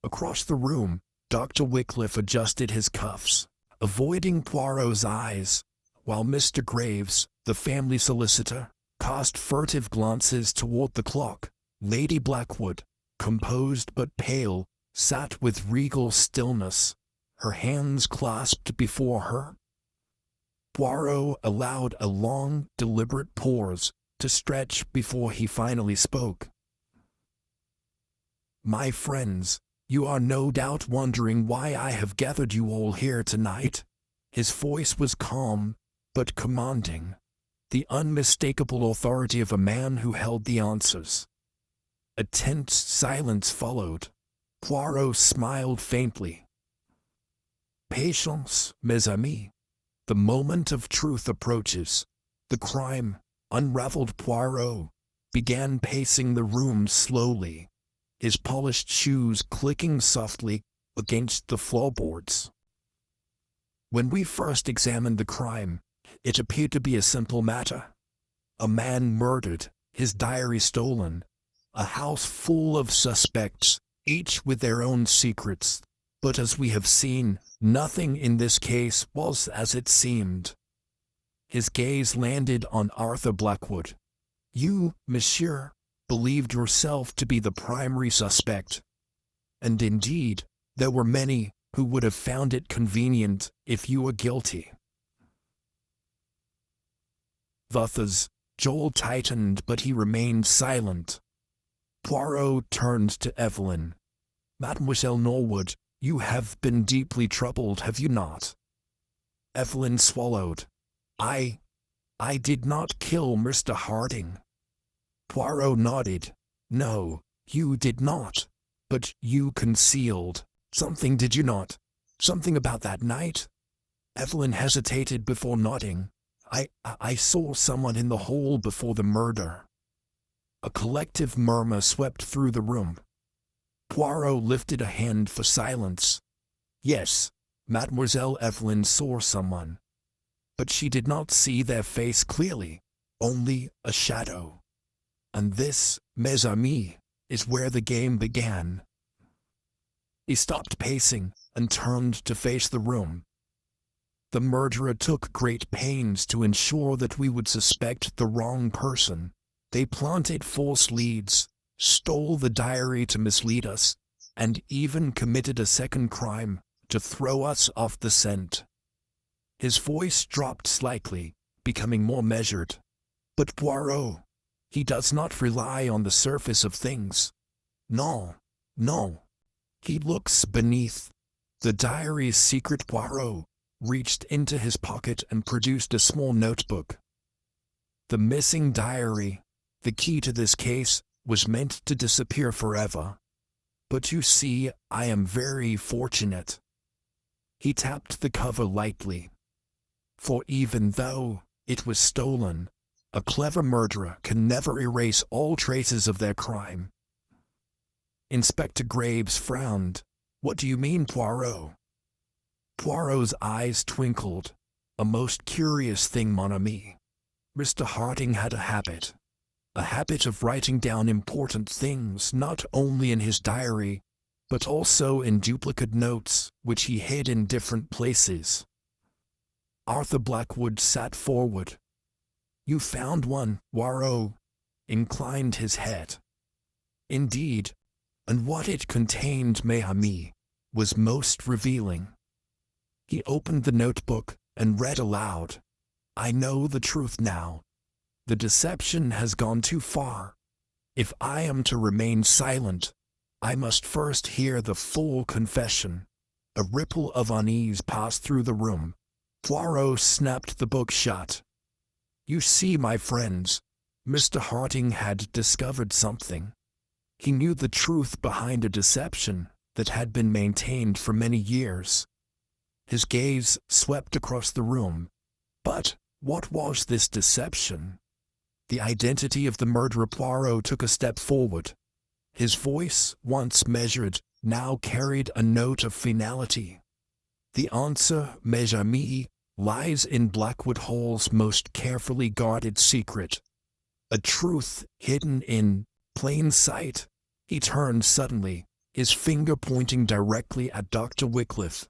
Across the room, Dr. Wycliffe adjusted his cuffs, avoiding Poirot's eyes, while Mr. Graves, the family solicitor, cast furtive glances toward the clock. Lady Blackwood, composed but pale, sat with regal stillness, her hands clasped before her. Poirot allowed a long, deliberate pause to stretch before he finally spoke. My friends, you are no doubt wondering why I have gathered you all here tonight. His voice was calm, but commanding, the unmistakable authority of a man who held the answers. A tense silence followed. Poirot smiled faintly. Patience, mes amis. The moment of truth approaches. The crime, unraveled. Poirot began pacing the room slowly, his polished shoes clicking softly against the floorboards. When we first examined the crime, it appeared to be a simple matter. A man murdered, his diary stolen, a house full of suspects, each with their own secrets. But as we have seen, nothing in this case was as it seemed. His gaze landed on Arthur Blackwood. You, monsieur, believed yourself to be the primary suspect. And indeed, there were many, who would have found it convenient if you were guilty. Thus, Joel tightened, but he remained silent. Poirot turned to Evelyn. "Mademoiselle Norwood, you have been deeply troubled, have you not?" Evelyn swallowed. I did not kill Mr. Harding." Poirot nodded. "No, you did not. But you concealed something, did you not? Something about that night?" Evelyn hesitated before nodding. I saw someone in the hall before the murder." A collective murmur swept through the room. Poirot lifted a hand for silence. "Yes, Mademoiselle Evelyn saw someone. But she did not see their face clearly, only a shadow. And this, mes amis, is where the game began." He stopped pacing and turned to face the room. "The murderer took great pains to ensure that we would suspect the wrong person. They planted false leads, stole the diary to mislead us, and even committed a second crime to throw us off the scent." His voice dropped slightly, becoming more measured. "But Poirot, he does not rely on the surface of things. No. He looks beneath the diary's secret." Poirot reached into his pocket and produced a small notebook. The missing diary, the key to this case, was meant to disappear forever. But you see, I am very fortunate. He tapped the cover lightly. "For even though it was stolen, a clever murderer can never erase all traces of their crime." Inspector Graves frowned. "What do you mean, Poirot?" Poirot's eyes twinkled. "A most curious thing, mon ami. Mr. Harding had a habit of writing down important things not only in his diary, but also in duplicate notes, which he hid in different places." Arthur Blackwood sat forward. "You found one?" Poirot inclined his head. "Indeed, and what it contained, mes amis, was most revealing." He opened the notebook and read aloud. "I know the truth now. The deception has gone too far. If I am to remain silent, I must first hear the full confession." A ripple of unease passed through the room. Poirot snapped the book shut. "You see, my friends, Mr. Harding had discovered something. He knew the truth behind a deception that had been maintained for many years." His gaze swept across the room. "But what was this deception?" "The identity of the murderer." Poirot took a step forward. His voice, once measured, now carried a note of finality. "The answer, mes amis, lies in Blackwood Hall's most carefully guarded secret. A truth hidden in plain sight." He turned suddenly, his finger pointing directly at Dr. Wycliffe.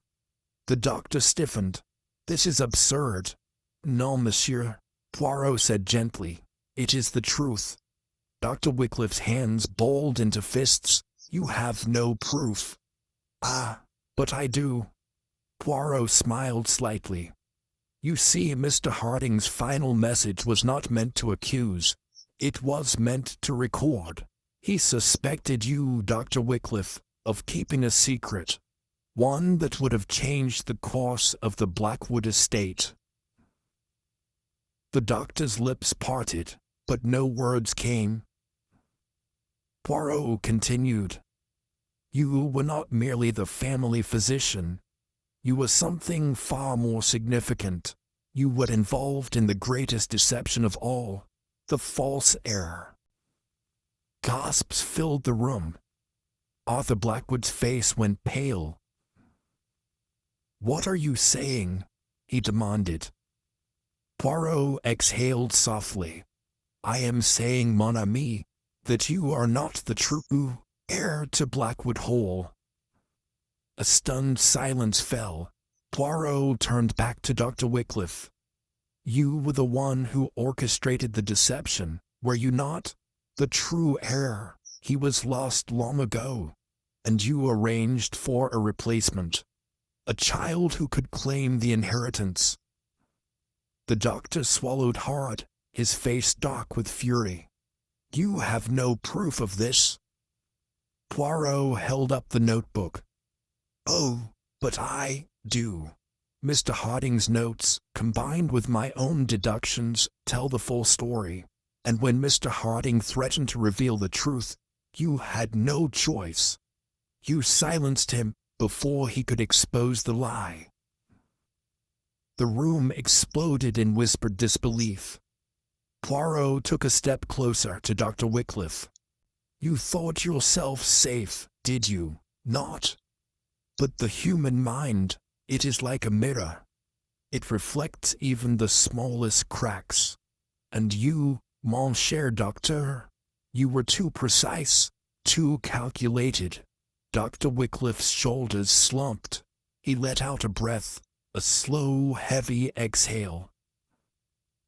The doctor stiffened. "This is absurd." "Non, monsieur," Poirot said gently. "It is the truth." Dr. Wycliffe's hands balled into fists. "You have no proof." "Ah, but I do." Poirot smiled slightly. "You see, Mr. Harding's final message was not meant to accuse. It was meant to record. He suspected you, Dr. Wycliffe, of keeping a secret. One that would have changed the course of the Blackwood estate." The doctor's lips parted, but no words came. Poirot continued. "You were not merely the family physician. You were something far more significant. You were involved in the greatest deception of all, the false heir." Gasps filled the room. Arthur Blackwood's face went pale. "What are you saying?" he demanded. Poirot exhaled softly. "I am saying, mon ami, that you are not the true heir to Blackwood Hall." A stunned silence fell. Poirot turned back to Dr. Wycliffe. "You were the one who orchestrated the deception, were you not? The true heir, he was lost long ago, and you arranged for a replacement." A child who could claim the inheritance. The doctor swallowed hard, his face dark with fury. You have no proof of this? Poirot held up the notebook. Oh, but I do. Mr. Hastings' notes, combined with my own deductions, tell the full story. And when Mr. Hastings threatened to reveal the truth, you had no choice. You silenced him before he could expose the lie. The room exploded in whispered disbelief. Poirot took a step closer to Dr. Wycliffe. You thought yourself safe, did you not? But the human mind, it is like a mirror. It reflects even the smallest cracks. And you, mon cher docteur, you were too precise, too calculated. Dr. Wycliffe's shoulders slumped. He let out a breath, a slow, heavy exhale.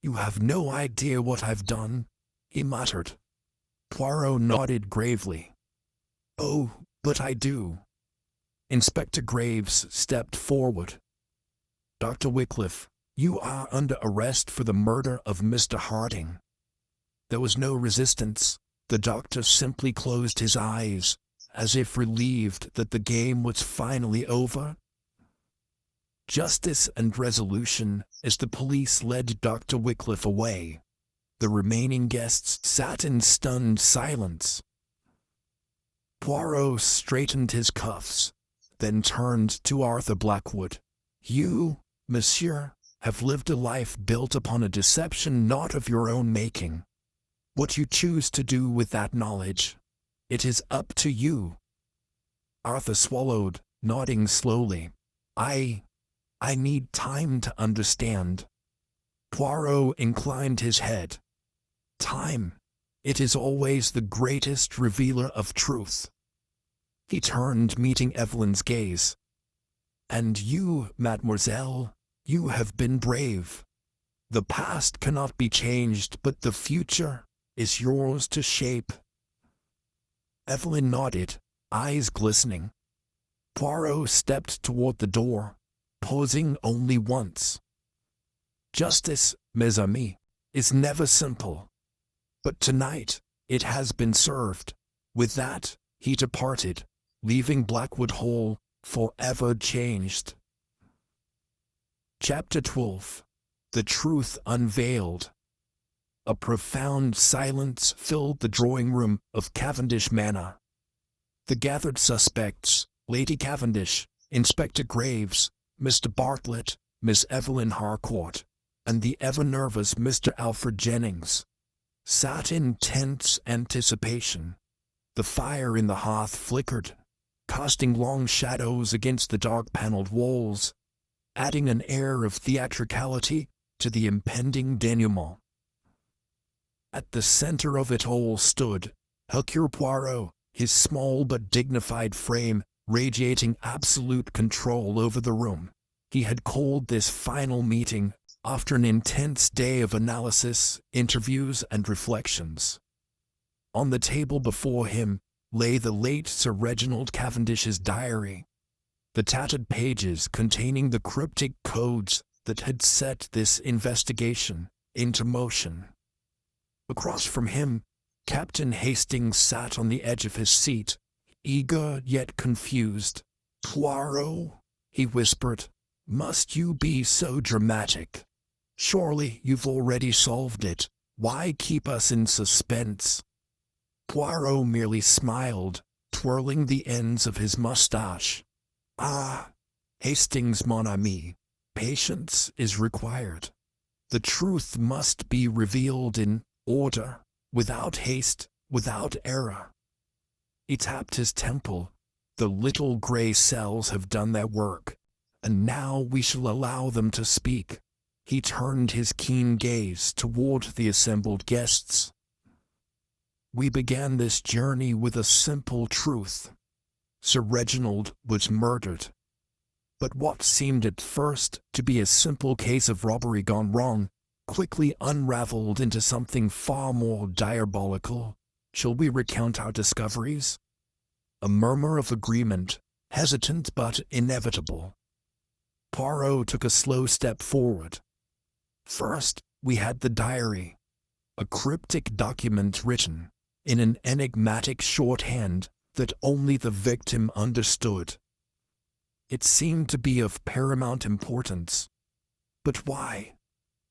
You have no idea what I've done, he muttered. Poirot nodded gravely. Oh, but I do. Inspector Graves stepped forward. Dr. Wycliffe, you are under arrest for the murder of Mr. Hastings. There was no resistance. The doctor simply closed his eyes, as if relieved that the game was finally over. Justice and resolution as the police led Dr. Wycliffe away. The remaining guests sat in stunned silence. Poirot straightened his cuffs, then turned to Arthur Blackwood. You, monsieur, have lived a life built upon a deception not of your own making. What you choose to do with that knowledge, it is up to you. Arthur swallowed, nodding slowly. I need time to understand. Poirot inclined his head. Time. It is always the greatest revealer of truth. He turned, meeting Evelyn's gaze. And you, mademoiselle, you have been brave. The past cannot be changed, but the future is yours to shape. Evelyn nodded, eyes glistening. Poirot stepped toward the door, pausing only once. Justice, mes amis, is never simple. But tonight, it has been served. With that, he departed, leaving Blackwood Hall forever changed. Chapter 12. The Truth Unveiled. A profound silence filled the drawing room of Cavendish Manor. The gathered suspects, Lady Cavendish, Inspector Graves, Mr. Bartlett, Miss Evelyn Harcourt, and the ever-nervous Mr. Alfred Jennings, sat in tense anticipation. The fire in the hearth flickered, casting long shadows against the dark-paneled walls, adding an air of theatricality to the impending denouement. At the center of it all stood Hercule Poirot, his small but dignified frame radiating absolute control over the room. He had called this final meeting after an intense day of analysis, interviews, and reflections. On the table before him lay the late Sir Reginald Cavendish's diary, the tattered pages containing the cryptic codes that had set this investigation into motion. Across from him, Captain Hastings sat on the edge of his seat, eager yet confused. "Poirot," he whispered, "must you be so dramatic? Surely you've already solved it. Why keep us in suspense?" Poirot merely smiled, twirling the ends of his mustache. "Ah, Hastings, mon ami, patience is required. The truth must be revealed in order, without haste, without error." He tapped his temple. "The little gray cells have done their work, and now we shall allow them to speak." He turned his keen gaze toward the assembled guests. "We began this journey with a simple truth. Sir Reginald was murdered. But what seemed at first to be a simple case of robbery gone wrong quickly unraveled into something far more diabolical. Shall we recount our discoveries?" A murmur of agreement, hesitant but inevitable. Poirot took a slow step forward. First, we had the diary, a cryptic document written in an enigmatic shorthand that only the victim understood. It seemed to be of paramount importance. But why?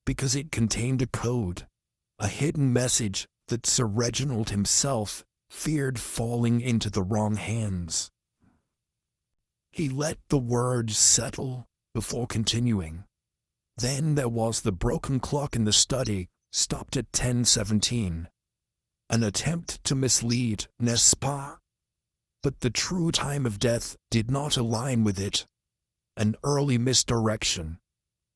Because it contained a code, a hidden message that Sir Reginald himself feared falling into the wrong hands. He let the words settle before continuing. Then there was the broken clock in the study, stopped at 10:17. An attempt to mislead, n'est-ce pas? But the true time of death did not align with it. An early misdirection,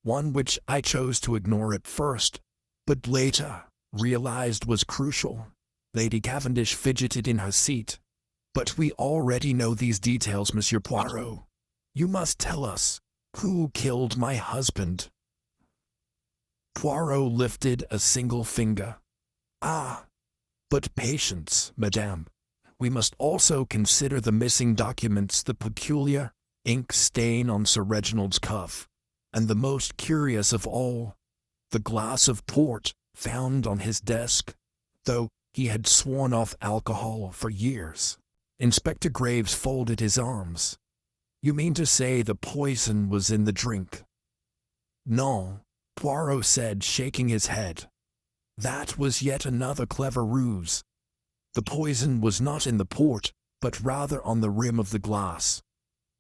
one which I chose to ignore at first, but later realized was crucial. Lady Cavendish fidgeted in her seat. But we already know these details, Monsieur Poirot. You must tell us, who killed my husband? Poirot lifted a single finger. Ah, but patience, madame. We must also consider the missing documents, the peculiar ink stain on Sir Reginald's cuff, and the most curious of all, the glass of port found on his desk, though he had sworn off alcohol for years. Inspector Graves folded his arms. You mean to say the poison was in the drink? No, Poirot said, shaking his head. That was yet another clever ruse. The poison was not in the port, but rather on the rim of the glass.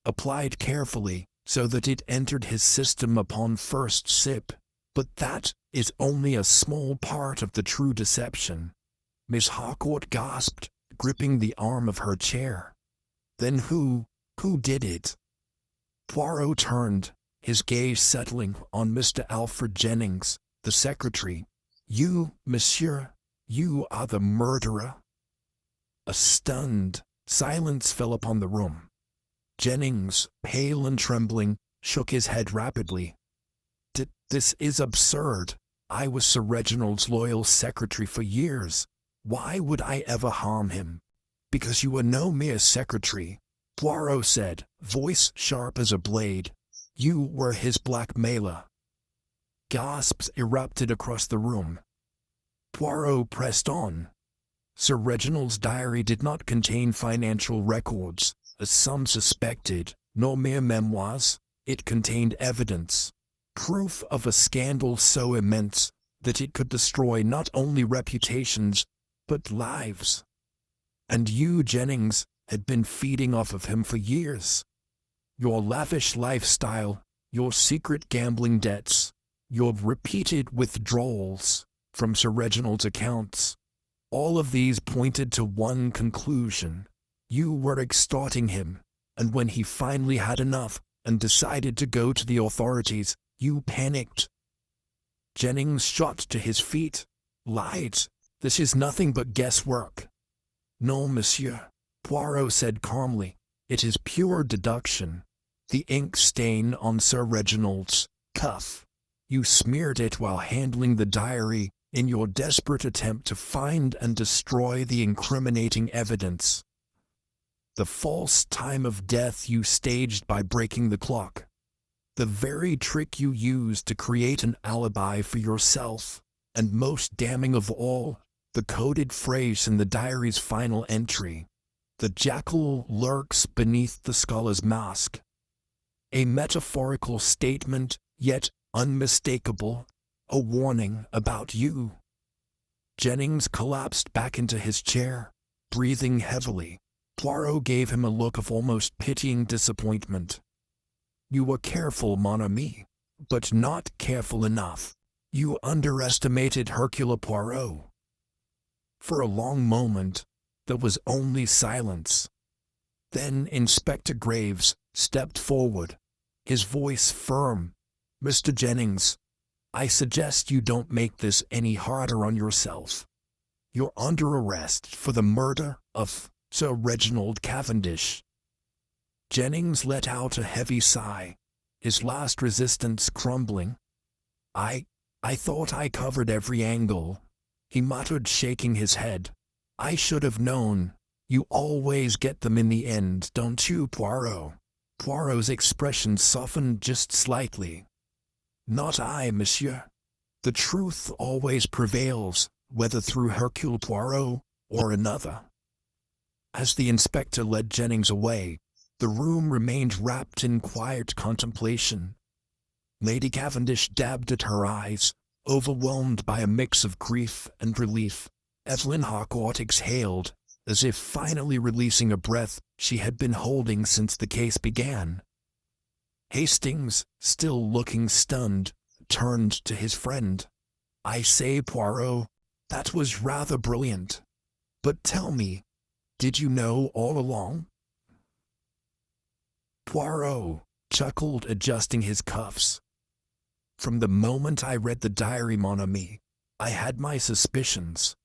Applied carefully, so that it entered his system upon first sip. But that is only a small part of the true deception. Miss Harcourt gasped, gripping the arm of her chair. Then who did it? Poirot turned, his gaze settling on Mr. Alfred Jennings, the secretary. You, monsieur, you are the murderer? A stunned silence fell upon the room. Jennings, pale and trembling, shook his head rapidly. This is absurd. I was Sir Reginald's loyal secretary for years. Why would I ever harm him? Because you were no mere secretary, Poirot said, voice sharp as a blade. You were his blackmailer. Gasps erupted across the room. Poirot pressed on. Sir Reginald's diary did not contain financial records, as some suspected, nor mere memoirs. It contained evidence, proof of a scandal so immense that it could destroy not only reputations, but lives. And you, Jennings, had been feeding off of him for years. Your lavish lifestyle, your secret gambling debts, your repeated withdrawals from Sir Reginald's accounts, all of these pointed to one conclusion. You were extorting him, and when he finally had enough and decided to go to the authorities, you panicked. Jennings shot to his feet. Lied. This is nothing but guesswork. No, monsieur, Poirot said calmly. It is pure deduction. The ink stain on Sir Reginald's cuff. You smeared it while handling the diary in your desperate attempt to find and destroy the incriminating evidence. The false time of death you staged by breaking the clock. The very trick you used to create an alibi for yourself, and most damning of all, the coded phrase in the diary's final entry. The jackal lurks beneath the scholar's mask. A metaphorical statement, yet unmistakable, a warning about you. Jennings collapsed back into his chair, breathing heavily. Poirot gave him a look of almost pitying disappointment. You were careful, mon ami, but not careful enough. You underestimated Hercule Poirot. For a long moment, there was only silence. Then Inspector Graves stepped forward, his voice firm. Mr. Jennings, I suggest you don't make this any harder on yourself. You're under arrest for the murder of Sir Reginald Cavendish. Jennings let out a heavy sigh, his last resistance crumbling. I thought I covered every angle, he muttered, shaking his head. I should have known. You always get them in the end, don't you, Poirot? Poirot's expression softened just slightly. "Not I, monsieur. The truth always prevails, whether through Hercule Poirot or another." As the inspector led Jennings away, the room remained wrapped in quiet contemplation. Lady Cavendish dabbed at her eyes, overwhelmed by a mix of grief and relief. Evelyn Harcourt exhaled, as if finally releasing a breath she had been holding since the case began. Hastings, still looking stunned, turned to his friend. "I say, Poirot, that was rather brilliant. But tell me, did you know all along?" Poirot chuckled, adjusting his cuffs. "From the moment I read the diary, mon ami, I had my suspicions.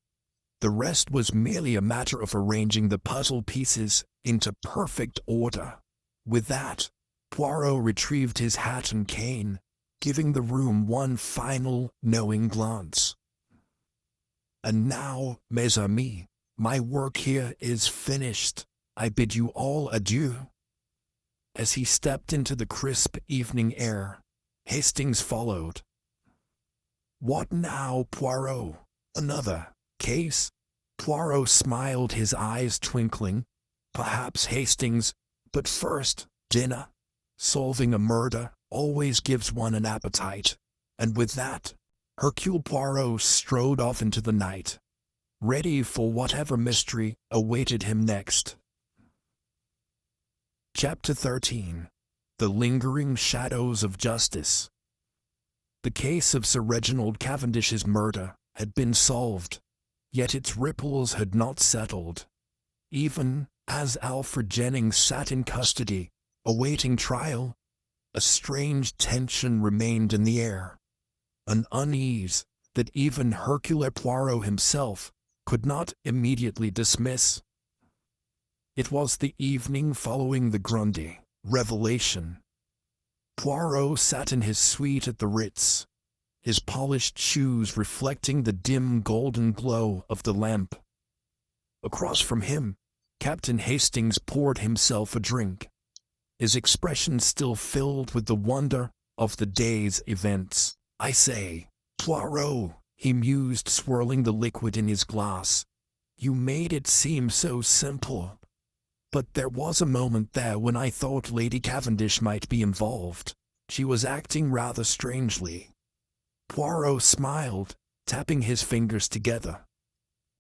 The rest was merely a matter of arranging the puzzle pieces into perfect order." With that, Poirot retrieved his hat and cane, giving the room one final, knowing glance. "And now, mes amis, my work here is finished. I bid you all adieu." As he stepped into the crisp evening air, Hastings followed. "What now, Poirot? Another case?" Poirot smiled, his eyes twinkling. "Perhaps, Hastings, but first, dinner. Solving a murder always gives one an appetite." And with that, Hercule Poirot strode off into the night, ready for whatever mystery awaited him next. Chapter 13. The Lingering Shadows of Justice. The case of Sir Reginald Cavendish's murder had been solved, yet its ripples had not settled. Even as Alfred Jennings sat in custody, awaiting trial, a strange tension remained in the air, an unease that even Hercule Poirot himself could not immediately dismiss. It was the evening following the Grundy revelation. Poirot sat in his suite at the Ritz, his polished shoes reflecting the dim golden glow of the lamp. Across from him, Captain Hastings poured himself a drink, his expression still filled with the wonder of the day's events. "I say, Poirot," he mused, swirling the liquid in his glass, "you made it seem so simple. But there was a moment there when I thought Lady Cavendish might be involved. She was acting rather strangely." Poirot smiled, tapping his fingers together.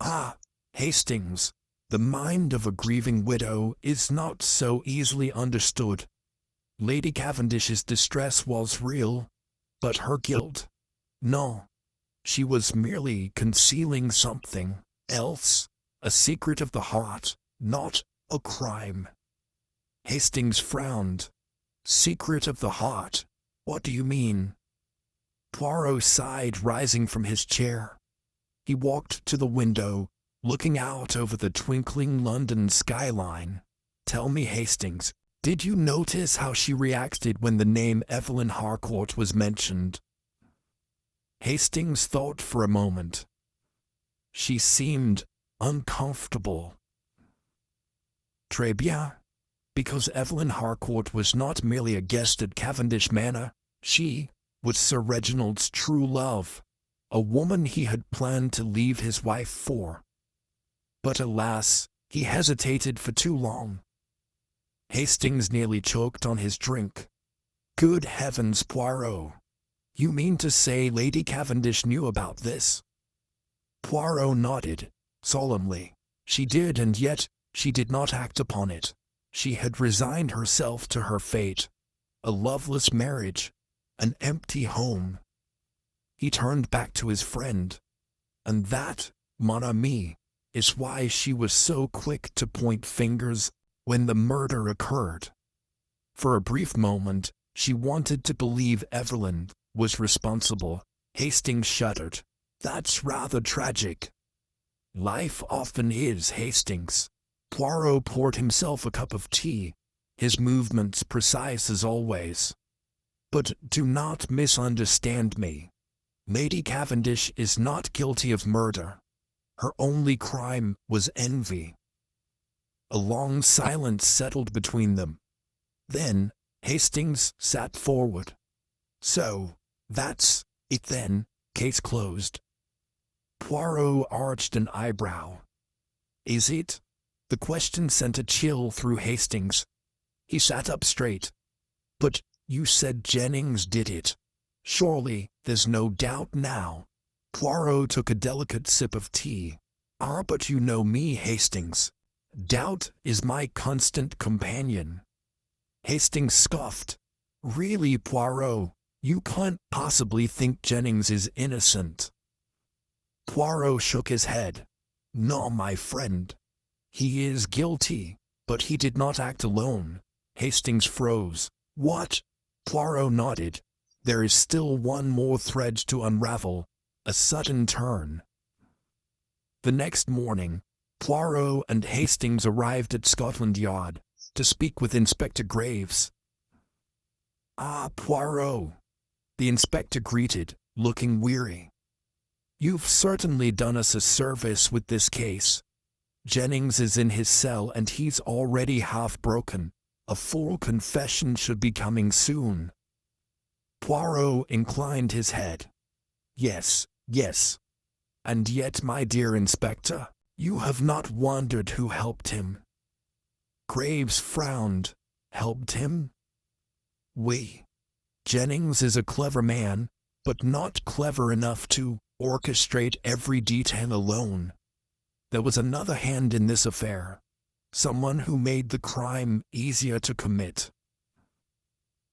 "Ah, Hastings, the mind of a grieving widow is not so easily understood. Lady Cavendish's distress was real, but her guilt? No. She was merely concealing something else, a secret of the heart, not a crime." Hastings frowned. "Secret of the heart? What do you mean?" Poirot sighed, rising from his chair. He walked to the window, looking out over the twinkling London skyline. "Tell me, Hastings, did you notice how she reacted when the name Evelyn Harcourt was mentioned?" Hastings thought for a moment. "She seemed uncomfortable." "Très bien. Because Evelyn Harcourt was not merely a guest at Cavendish Manor, she was Sir Reginald's true love, a woman he had planned to leave his wife for. But alas, he hesitated for too long." Hastings nearly choked on his drink. "Good heavens, Poirot! You mean to say Lady Cavendish knew about this?" Poirot nodded, solemnly. "She did, and yet she did not act upon it. She had resigned herself to her fate. A loveless marriage, an empty home." He turned back to his friend. "And that, mon ami, is why she was so quick to point fingers when the murder occurred. For a brief moment, she wanted to believe Evelyn was responsible." Hastings shuddered. "That's rather tragic." "Life often is, Hastings." Poirot poured himself a cup of tea, his movements precise as always. "But do not misunderstand me. Lady Cavendish is not guilty of murder. Her only crime was envy." A long silence settled between them. Then, Hastings sat forward. "So, that's it then, case closed." Poirot arched an eyebrow. "Is it?" The question sent a chill through Hastings. He sat up straight. "But you said Jennings did it. Surely, there's no doubt now." Poirot took a delicate sip of tea. But you know me, Hastings. Doubt is my constant companion." Hastings scoffed. "Really, Poirot, you can't possibly think Jennings is innocent." Poirot shook his head. "No, my friend. He is guilty, but he did not act alone." Hastings froze. "What?" Poirot nodded. "There is still one more thread to unravel. A sudden turn." The next morning, Poirot and Hastings arrived at Scotland Yard to speak with Inspector Graves. Poirot," the inspector greeted, looking weary. "You've certainly done us a service with this case. Jennings is in his cell and he's already half broken. A full confession should be coming soon." Poirot inclined his head. Yes. And yet, my dear Inspector, you have not wondered who helped him." Graves frowned. "Helped him?" "Oui. Jennings is a clever man, but not clever enough to orchestrate every detail alone. There was another hand in this affair, someone who made the crime easier to commit."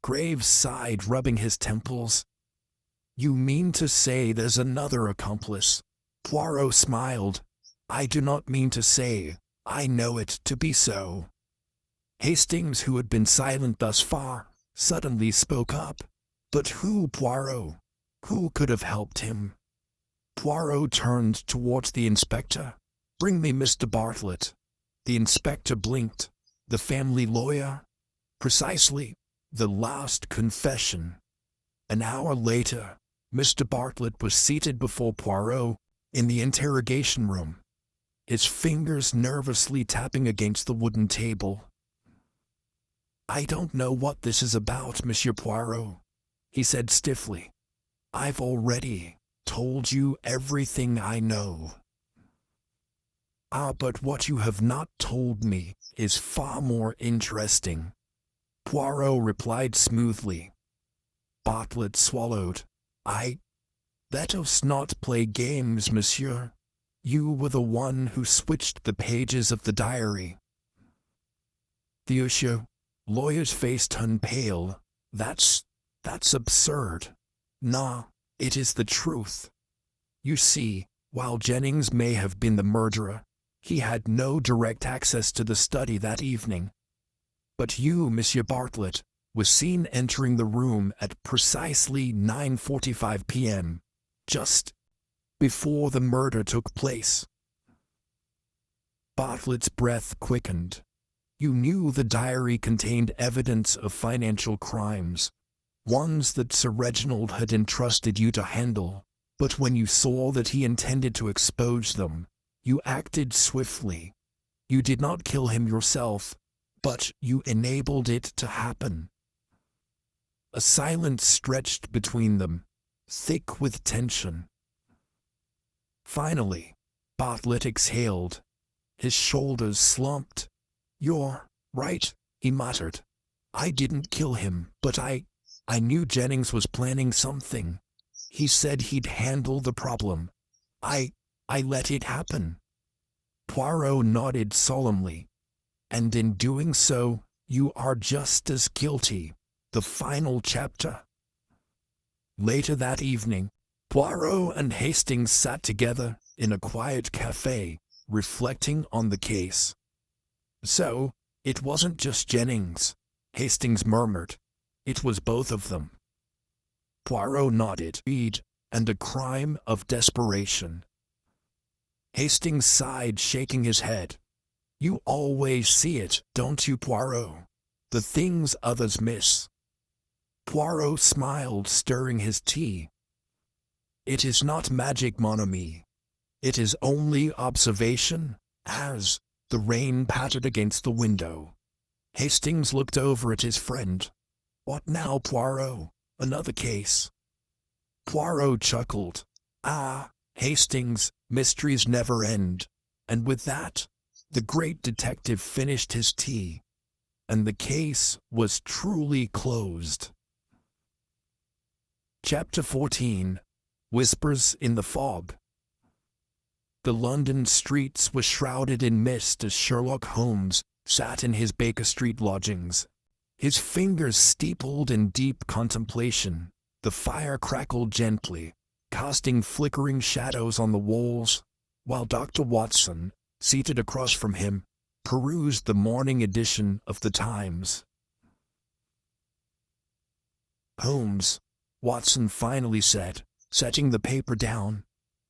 Graves sighed, rubbing his temples. "You mean to say there's another accomplice?" Poirot smiled. "I do not mean to say. I know it to be so." Hastings, who had been silent thus far, suddenly spoke up. "But who, Poirot? Who could have helped him?" Poirot turned towards the inspector. "Bring me Mr. Bartlett." The inspector blinked. "The family lawyer?" "Precisely. The last confession." An hour later, Mr. Bartlett was seated before Poirot in the interrogation room, his fingers nervously tapping against the wooden table. "I don't know what this is about, Monsieur Poirot," he said stiffly. "I've already told you everything I know." But what you have not told me is far more interesting," Poirot replied smoothly. Bartlett swallowed. Let us not play games, monsieur. You were the one who switched the pages of the diary." The lawyer's face turned pale. That's absurd." "Nah, it is the truth. You see, while Jennings may have been the murderer, he had no direct access to the study that evening. But you, Monsieur Bartlett, was seen entering the room at precisely 9:45 p.m., just before the murder took place." Bartlett's breath quickened. "You knew the diary contained evidence of financial crimes, ones that Sir Reginald had entrusted you to handle, but when you saw that he intended to expose them, you acted swiftly. You did not kill him yourself, but you enabled it to happen." A silence stretched between them, thick with tension. Finally, Bartlett exhaled. His shoulders slumped. "You're right," he muttered. "I didn't kill him, but I knew Jennings was planning something. He said he'd handle the problem. I let it happen." Poirot nodded solemnly. "And in doing so, you are just as guilty." The final chapter. Later that evening, Poirot and Hastings sat together in a quiet cafe, reflecting on the case. "So, it wasn't just Jennings," Hastings murmured. "It was both of them." Poirot nodded. "And a crime of desperation." Hastings sighed, shaking his head. "You always see it, don't you, Poirot? The things others miss." Poirot smiled, stirring his tea. "It is not magic, mon ami. It is only observation," as the rain pattered against the window. Hastings looked over at his friend. "What now, Poirot? Another case?" Poirot chuckled. "Ah, Hastings, mysteries never end." And with that, the great detective finished his tea, and the case was truly closed. Chapter 14. Whispers in the Fog. The London streets were shrouded in mist as Sherlock Holmes sat in his Baker Street lodgings, his fingers steepled in deep contemplation. The fire crackled gently, casting flickering shadows on the walls, while Dr. Watson, seated across from him, perused the morning edition of the Times. "Holmes," Watson finally said, setting the paper down,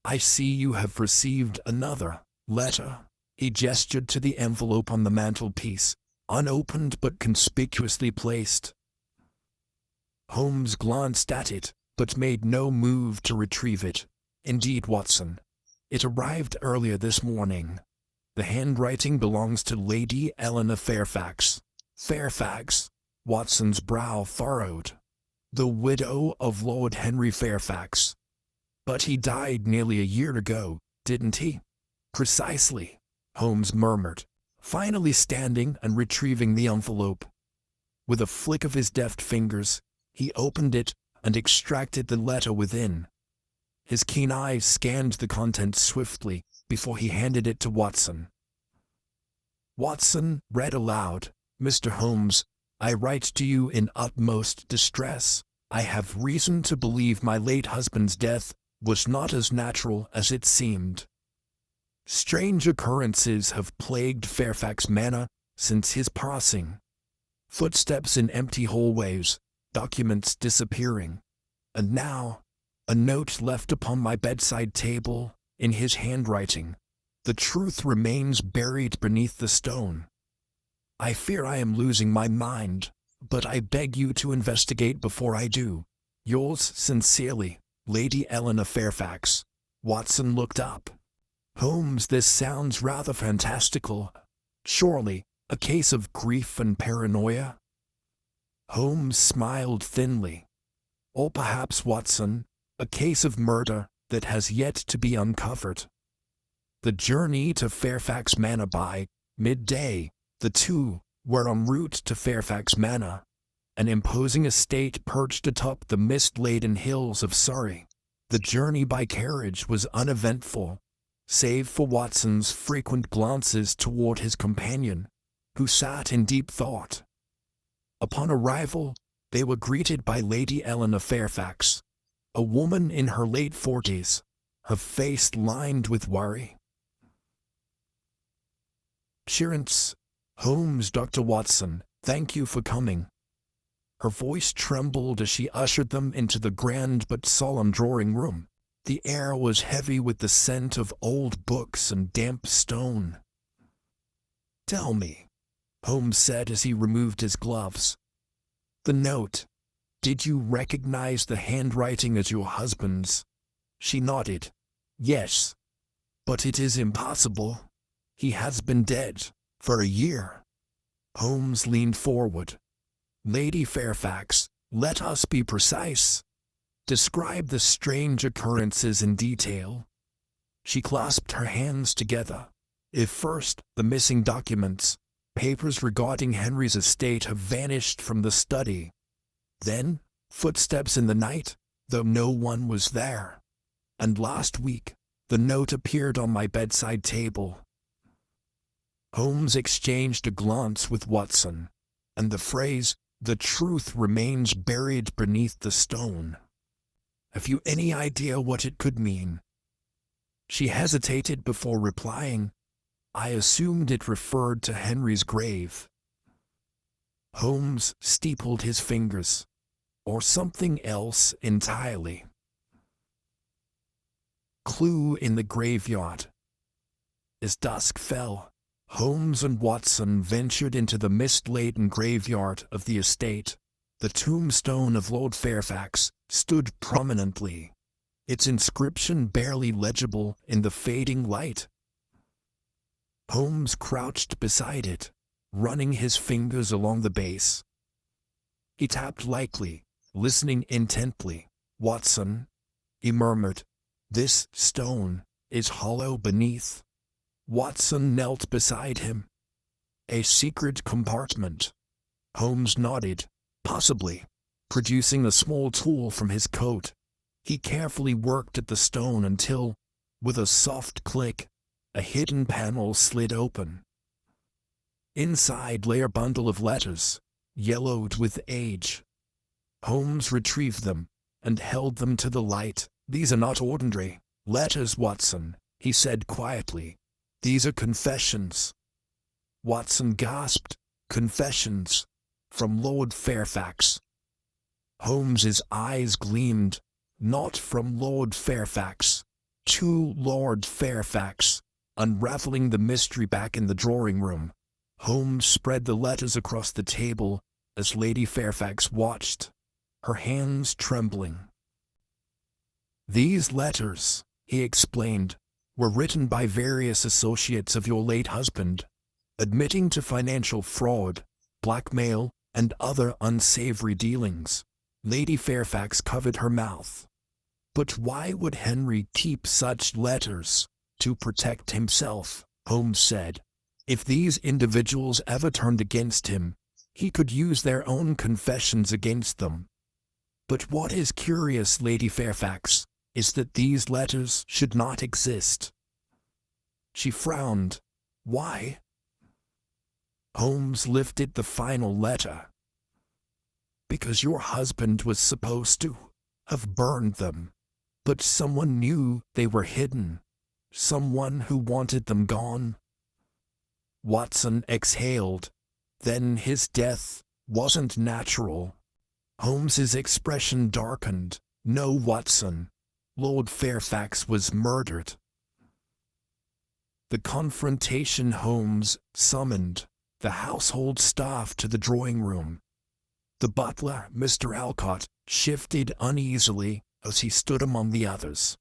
"I see you have received another letter." He gestured to the envelope on the mantelpiece, unopened but conspicuously placed. Holmes glanced at it, but made no move to retrieve it. "Indeed, Watson. It arrived earlier this morning. The handwriting belongs to Lady Eleanor Fairfax." "Fairfax?" Watson's brow furrowed. "The widow of Lord Henry Fairfax. But he died nearly a year ago, didn't he?" "Precisely," Holmes murmured, finally standing and retrieving the envelope. With a flick of his deft fingers, he opened it and extracted the letter within. His keen eyes scanned the contents swiftly before he handed it to Watson. Watson read aloud, "Mr. Holmes, I write to you in utmost distress. I have reason to believe my late husband's death was not as natural as it seemed. Strange occurrences have plagued Fairfax Manor since his passing. Footsteps in empty hallways, documents disappearing, and now a note left upon my bedside table in his handwriting. The truth remains buried beneath the stone. I fear I am losing my mind, but I beg you to investigate before I do. Yours sincerely, Lady Eleanor Fairfax." Watson looked up. "Holmes, this sounds rather fantastical. Surely, a case of grief and paranoia?" Holmes smiled thinly. "Or perhaps, Watson, a case of murder that has yet to be uncovered." The journey to Fairfax Manor by midday, the two were en route to Fairfax Manor, an imposing estate perched atop the mist-laden hills of Surrey. The journey by carriage was uneventful, save for Watson's frequent glances toward his companion, who sat in deep thought. Upon arrival, they were greeted by Lady Eleanor Fairfax, a woman in her late 40s, her face lined with worry. "Assurance, Holmes, Dr. Watson, thank you for coming." Her voice trembled as she ushered them into the grand but solemn drawing room. The air was heavy with the scent of old books and damp stone. "Tell me," Holmes said as he removed his gloves. "The note. Did you recognize the handwriting as your husband's?" She nodded. "Yes. But it is impossible. He has been dead for a year." Holmes leaned forward. "Lady Fairfax, let us be precise. Describe the strange occurrences in detail." She clasped her hands together. "If first, the missing documents, papers regarding Henry's estate have vanished from the study. Then, footsteps in the night, though no one was there. And last week, the note appeared on my bedside table." Holmes exchanged a glance with Watson, and the phrase, "the truth remains buried beneath the stone." "Have you any idea what it could mean?" She hesitated before replying. "I assumed it referred to Henry's grave." Holmes steepled his fingers. "Or something else entirely." Clue in the graveyard. As dusk fell, Holmes and Watson ventured into the mist-laden graveyard of the estate. The tombstone of Lord Fairfax stood prominently, its inscription barely legible in the fading light. Holmes crouched beside it, running his fingers along the base. He tapped lightly, listening intently. "Watson," he murmured, "this stone is hollow beneath." Watson knelt beside him. "A secret compartment." Holmes nodded. "Possibly." Producing a small tool from his coat, he carefully worked at the stone until, with a soft click, a hidden panel slid open. Inside lay a bundle of letters, yellowed with age. Holmes retrieved them and held them to the light. "These are not ordinary letters, Watson," he said quietly. "These are confessions." Watson gasped. "Confessions? From Lord Fairfax?" Holmes's eyes gleamed. "Not from Lord Fairfax. To Lord Fairfax." Unraveling the mystery back in the drawing room, Holmes spread the letters across the table as Lady Fairfax watched, her hands trembling. "These letters," he explained, "were written by various associates of your late husband, admitting to financial fraud, blackmail, and other unsavory dealings." Lady Fairfax covered her mouth. "But why would Henry keep such letters?" "To protect himself," Holmes said. "If these individuals ever turned against him, he could use their own confessions against them. But what is curious, Lady Fairfax, is that these letters should not exist." She frowned. "Why?" Holmes lifted the final letter. "Because your husband was supposed to have burned them. But someone knew they were hidden. Someone who wanted them gone." Watson exhaled. "Then his death wasn't natural." Holmes's expression darkened. "No, Watson. Lord Fairfax was murdered." The confrontation Holmes summoned the household staff to the drawing room. The butler, Mr. Alcott, shifted uneasily as he stood among the others.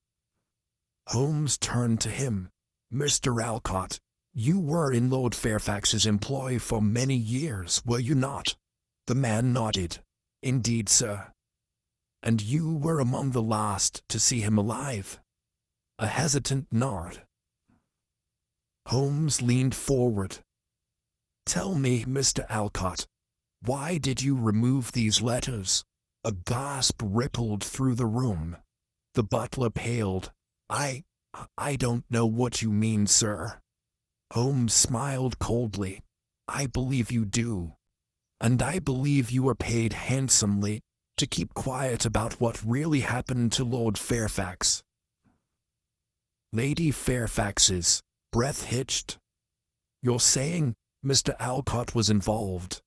Holmes turned to him. "Mr. Alcott, you were in Lord Fairfax's employ for many years, were you not?" The man nodded. "Indeed, sir." "And you were among the last to see him alive?" A hesitant nod. Holmes leaned forward. "Tell me, Mr. Alcott, why did you remove these letters?" A gasp rippled through the room. The butler paled. I don't know what you mean, sir." Holmes smiled coldly. "I believe you do. And I believe you were paid handsomely to keep quiet about what really happened to Lord Fairfax." Lady Fairfax's breath hitched. "You're saying Mr. Alcott was involved?"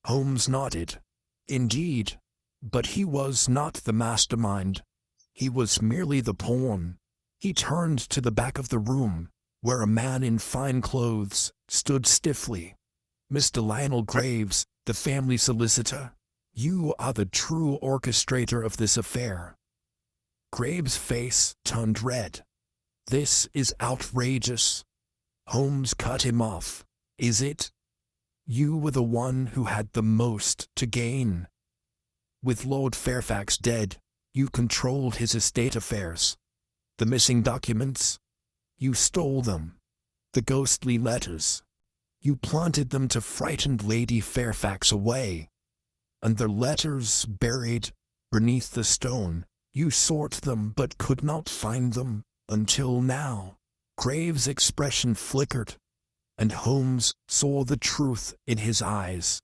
Holmes nodded. "Indeed. But he was not the mastermind. He was merely the pawn." He turned to the back of the room, where a man in fine clothes stood stiffly. "Mr. Lionel Graves, the family solicitor. You are the true orchestrator of this affair." Graves' face turned red. "This is outrageous." Holmes cut him off. "Is it? You were the one who had the most to gain. With Lord Fairfax dead, you controlled his estate affairs. The missing documents? You stole them. The ghostly letters? You planted them to frighten Lady Fairfax away. And the letters buried beneath the stone, you sought them but could not find them until now." Graves' expression flickered, and Holmes saw the truth in his eyes.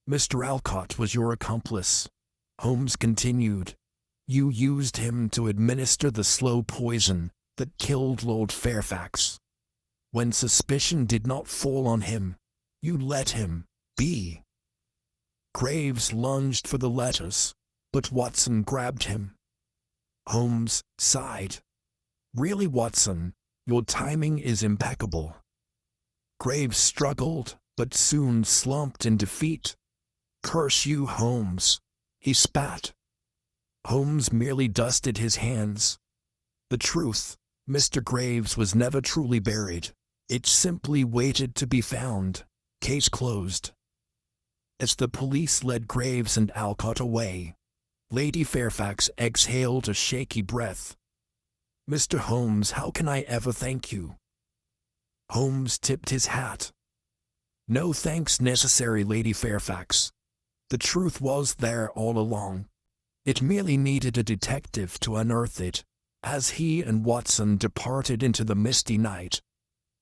"Mr. Alcott was your accomplice," Holmes continued. "You used him to administer the slow poison that killed Lord Fairfax. When suspicion did not fall on him, you let him be." Graves lunged for the letters, but Watson grabbed him. Holmes sighed. "Really, Watson, your timing is impeccable." Graves struggled, but soon slumped in defeat. "Curse you, Holmes," he spat. Holmes merely dusted his hands. "The truth, Mr. Graves was never truly buried. It simply waited to be found. Case closed. As the police led Graves and Alcott away, Lady Fairfax exhaled a shaky breath. "Mr. Holmes, how can I ever thank you?" Holmes tipped his hat. "No thanks necessary, Lady Fairfax. The truth was there all along. It merely needed a detective to unearth it." As he and Watson departed into the misty night,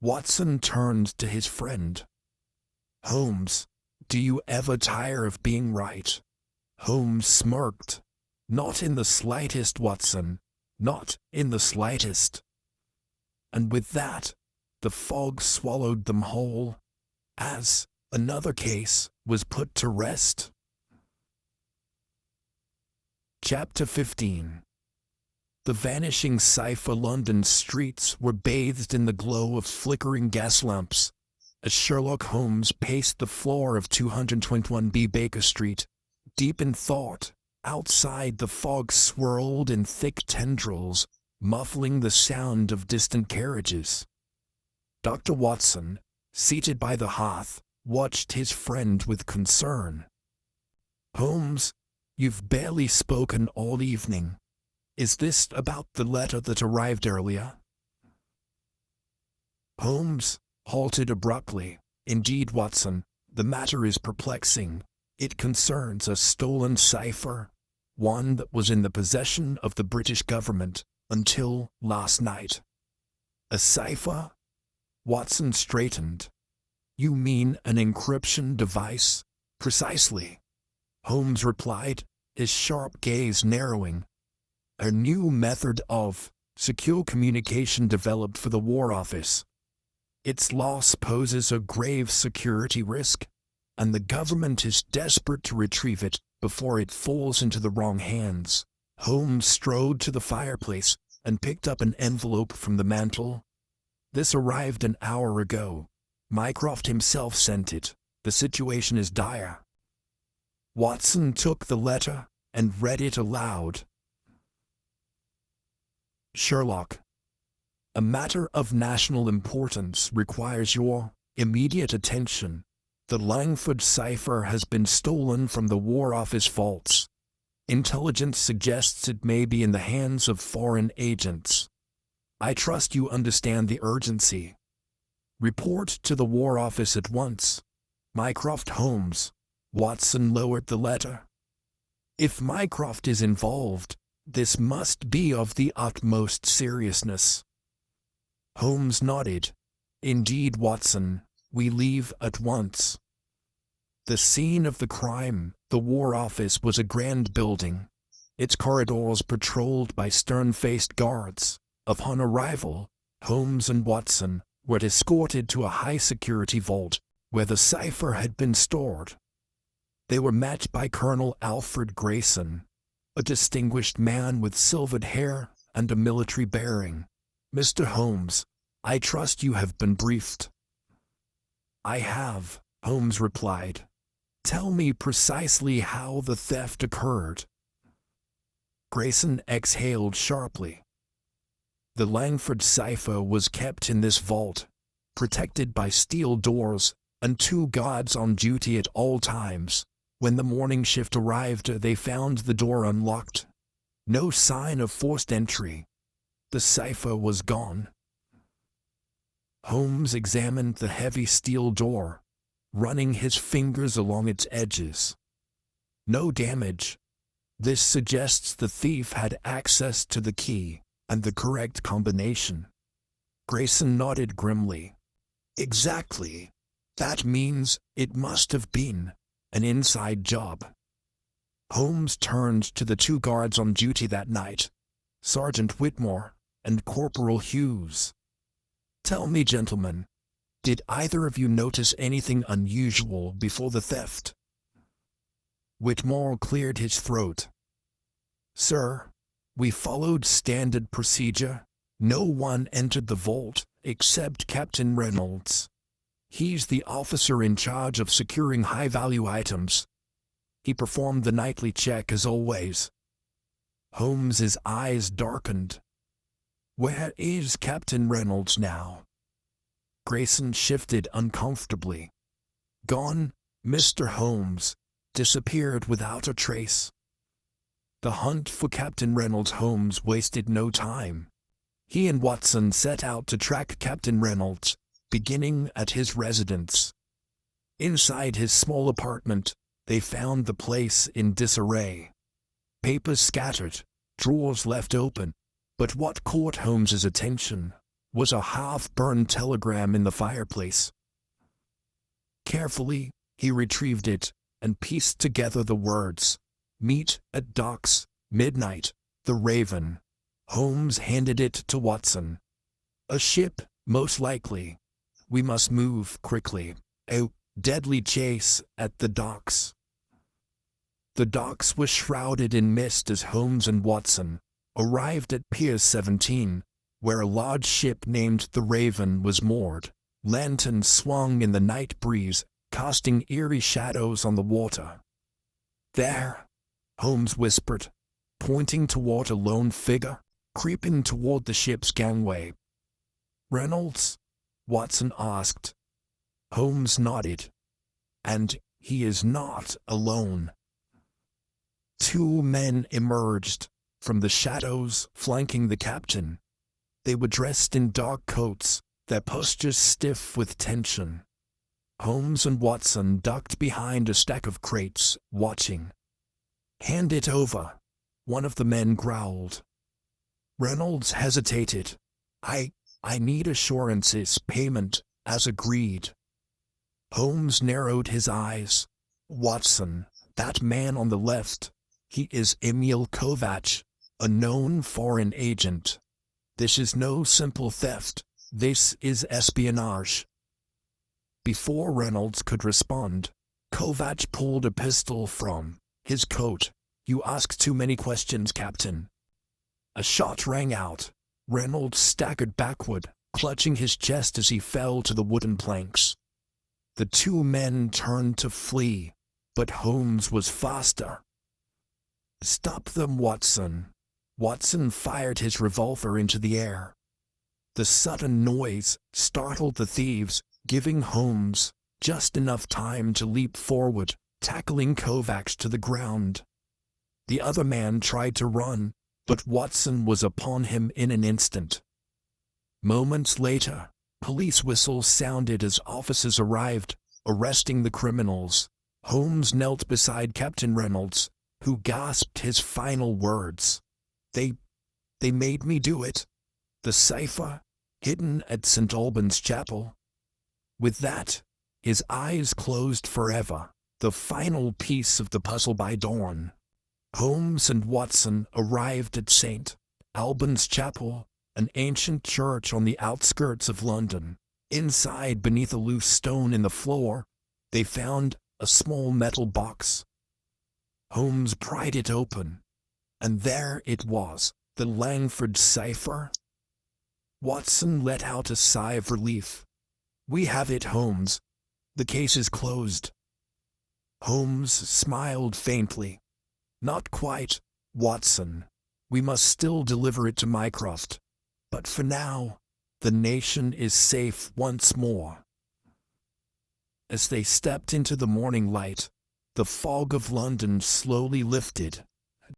Watson turned to his friend. "Holmes, do you ever tire of being right?" Holmes smirked. "Not in the slightest, Watson. Not in the slightest." And with that, the fog swallowed them whole, as another case was put to rest. Chapter 15. The vanishing cipher. London's streets were bathed in the glow of flickering gas lamps, as Sherlock Holmes paced the floor of 221B Baker Street, deep in thought. Outside, the fog swirled in thick tendrils, muffling the sound of distant carriages. Dr. Watson, seated by the hearth, watched his friend with concern. "Holmes, you've barely spoken all evening. Is this about the letter that arrived earlier?" Holmes halted abruptly. "Indeed, Watson, the matter is perplexing. It concerns a stolen cipher, one that was in the possession of the British government until last night." "A cipher?" Watson straightened. "You mean an encryption device?" "Precisely," Holmes replied, his sharp gaze narrowing. "A new method of secure communication developed for the War Office. Its loss poses a grave security risk, and the government is desperate to retrieve it before it falls into the wrong hands." Holmes strode to the fireplace and picked up an envelope from the mantel. "This arrived an hour ago. Mycroft himself sent it. The situation is dire." Watson took the letter and read it aloud. "Sherlock, a matter of national importance requires your immediate attention. The Langford cipher has been stolen from the War Office vaults. Intelligence suggests it may be in the hands of foreign agents. I trust you understand the urgency. Report to the War Office at once. Mycroft Holmes." Watson lowered the letter. "If Mycroft is involved, this must be of the utmost seriousness." Holmes nodded. "Indeed, Watson, we leave at once." The scene of the crime, the War Office, was a grand building, its corridors patrolled by stern-faced guards. Upon arrival, Holmes and Watson were escorted to a high-security vault where the cipher had been stored. They were met by Colonel Alfred Grayson, a distinguished man with silvered hair and a military bearing. "Mr. Holmes, I trust you have been briefed." "I have," Holmes replied. "Tell me precisely how the theft occurred." Grayson exhaled sharply. "The Langford cipher was kept in this vault, protected by steel doors and 2 guards on duty at all times. When the morning shift arrived, they found the door unlocked. No sign of forced entry. The cipher was gone." Holmes examined the heavy steel door, running his fingers along its edges. "No damage. This suggests the thief had access to the key and the correct combination." Grayson nodded grimly. "Exactly. That means it must have been an inside job." Holmes turned to the 2 guards on duty that night, Sergeant Whitmore and Corporal Hughes. "Tell me, gentlemen, did either of you notice anything unusual before the theft?" Whitmore cleared his throat. "Sir, we followed standard procedure. No one entered the vault except Captain Reynolds. He's the officer in charge of securing high-value items. He performed the nightly check as always." Holmes's eyes darkened. "Where is Captain Reynolds now?" Grayson shifted uncomfortably. Gone, Mr. Holmes. Disappeared without a trace. The hunt for Captain Reynolds Holmes wasted no time. He and Watson set out to track Captain Reynolds, beginning at his residence. Inside his small apartment, they found the place in disarray. Papers scattered, drawers left open, but what caught Holmes's attention was a half-burned telegram in the fireplace. Carefully, he retrieved it and pieced together the words, "Meet at docks, midnight, the Raven." Holmes handed it to Watson. "A ship, most likely. We must move quickly. A deadly chase at the docks." The docks were shrouded in mist as Holmes and Watson arrived at Pier 17, where a large ship named the Raven was moored. Lanterns swung in the night breeze, casting eerie shadows on the water. "There," Holmes whispered, pointing toward a lone figure creeping toward the ship's gangway. "Reynolds?" Watson asked. Holmes nodded. "And he is not alone." Two men emerged from the shadows flanking the captain. They were dressed in dark coats, their postures stiff with tension. Holmes and Watson ducked behind a stack of crates, watching. "Hand it over," one of the men growled. Reynolds hesitated. I need assurances, payment, as agreed." Holmes narrowed his eyes. "Watson, that man on the left, he is Emil Kovac, a known foreign agent. This is no simple theft, this is espionage." Before Reynolds could respond, Kovac pulled a pistol from his coat. "You ask too many questions, Captain." A shot rang out. Reynolds staggered backward, clutching his chest as he fell to the wooden planks. The two men turned to flee, but Holmes was faster. "Stop them, Watson." Watson fired his revolver into the air. The sudden noise startled the thieves, giving Holmes just enough time to leap forward, tackling Kovacs to the ground. The other man tried to run, but Watson was upon him in an instant. Moments later, police whistles sounded as officers arrived, arresting the criminals. Holmes knelt beside Captain Reynolds, who gasped his final words. They made me do it. The cipher, hidden at St. Albans Chapel." With that, his eyes closed forever, the final piece of the puzzle by dawn. Holmes and Watson arrived at St. Albans Chapel, an ancient church on the outskirts of London. Inside, beneath a loose stone in the floor, they found a small metal box. Holmes pried it open, and there it was, the Langford cipher. Watson let out a sigh of relief. "We have it, Holmes. The case is closed." Holmes smiled faintly. "Not quite, Watson. We must still deliver it to Mycroft. But for now, the nation is safe once more." As they stepped into the morning light, the fog of London slowly lifted.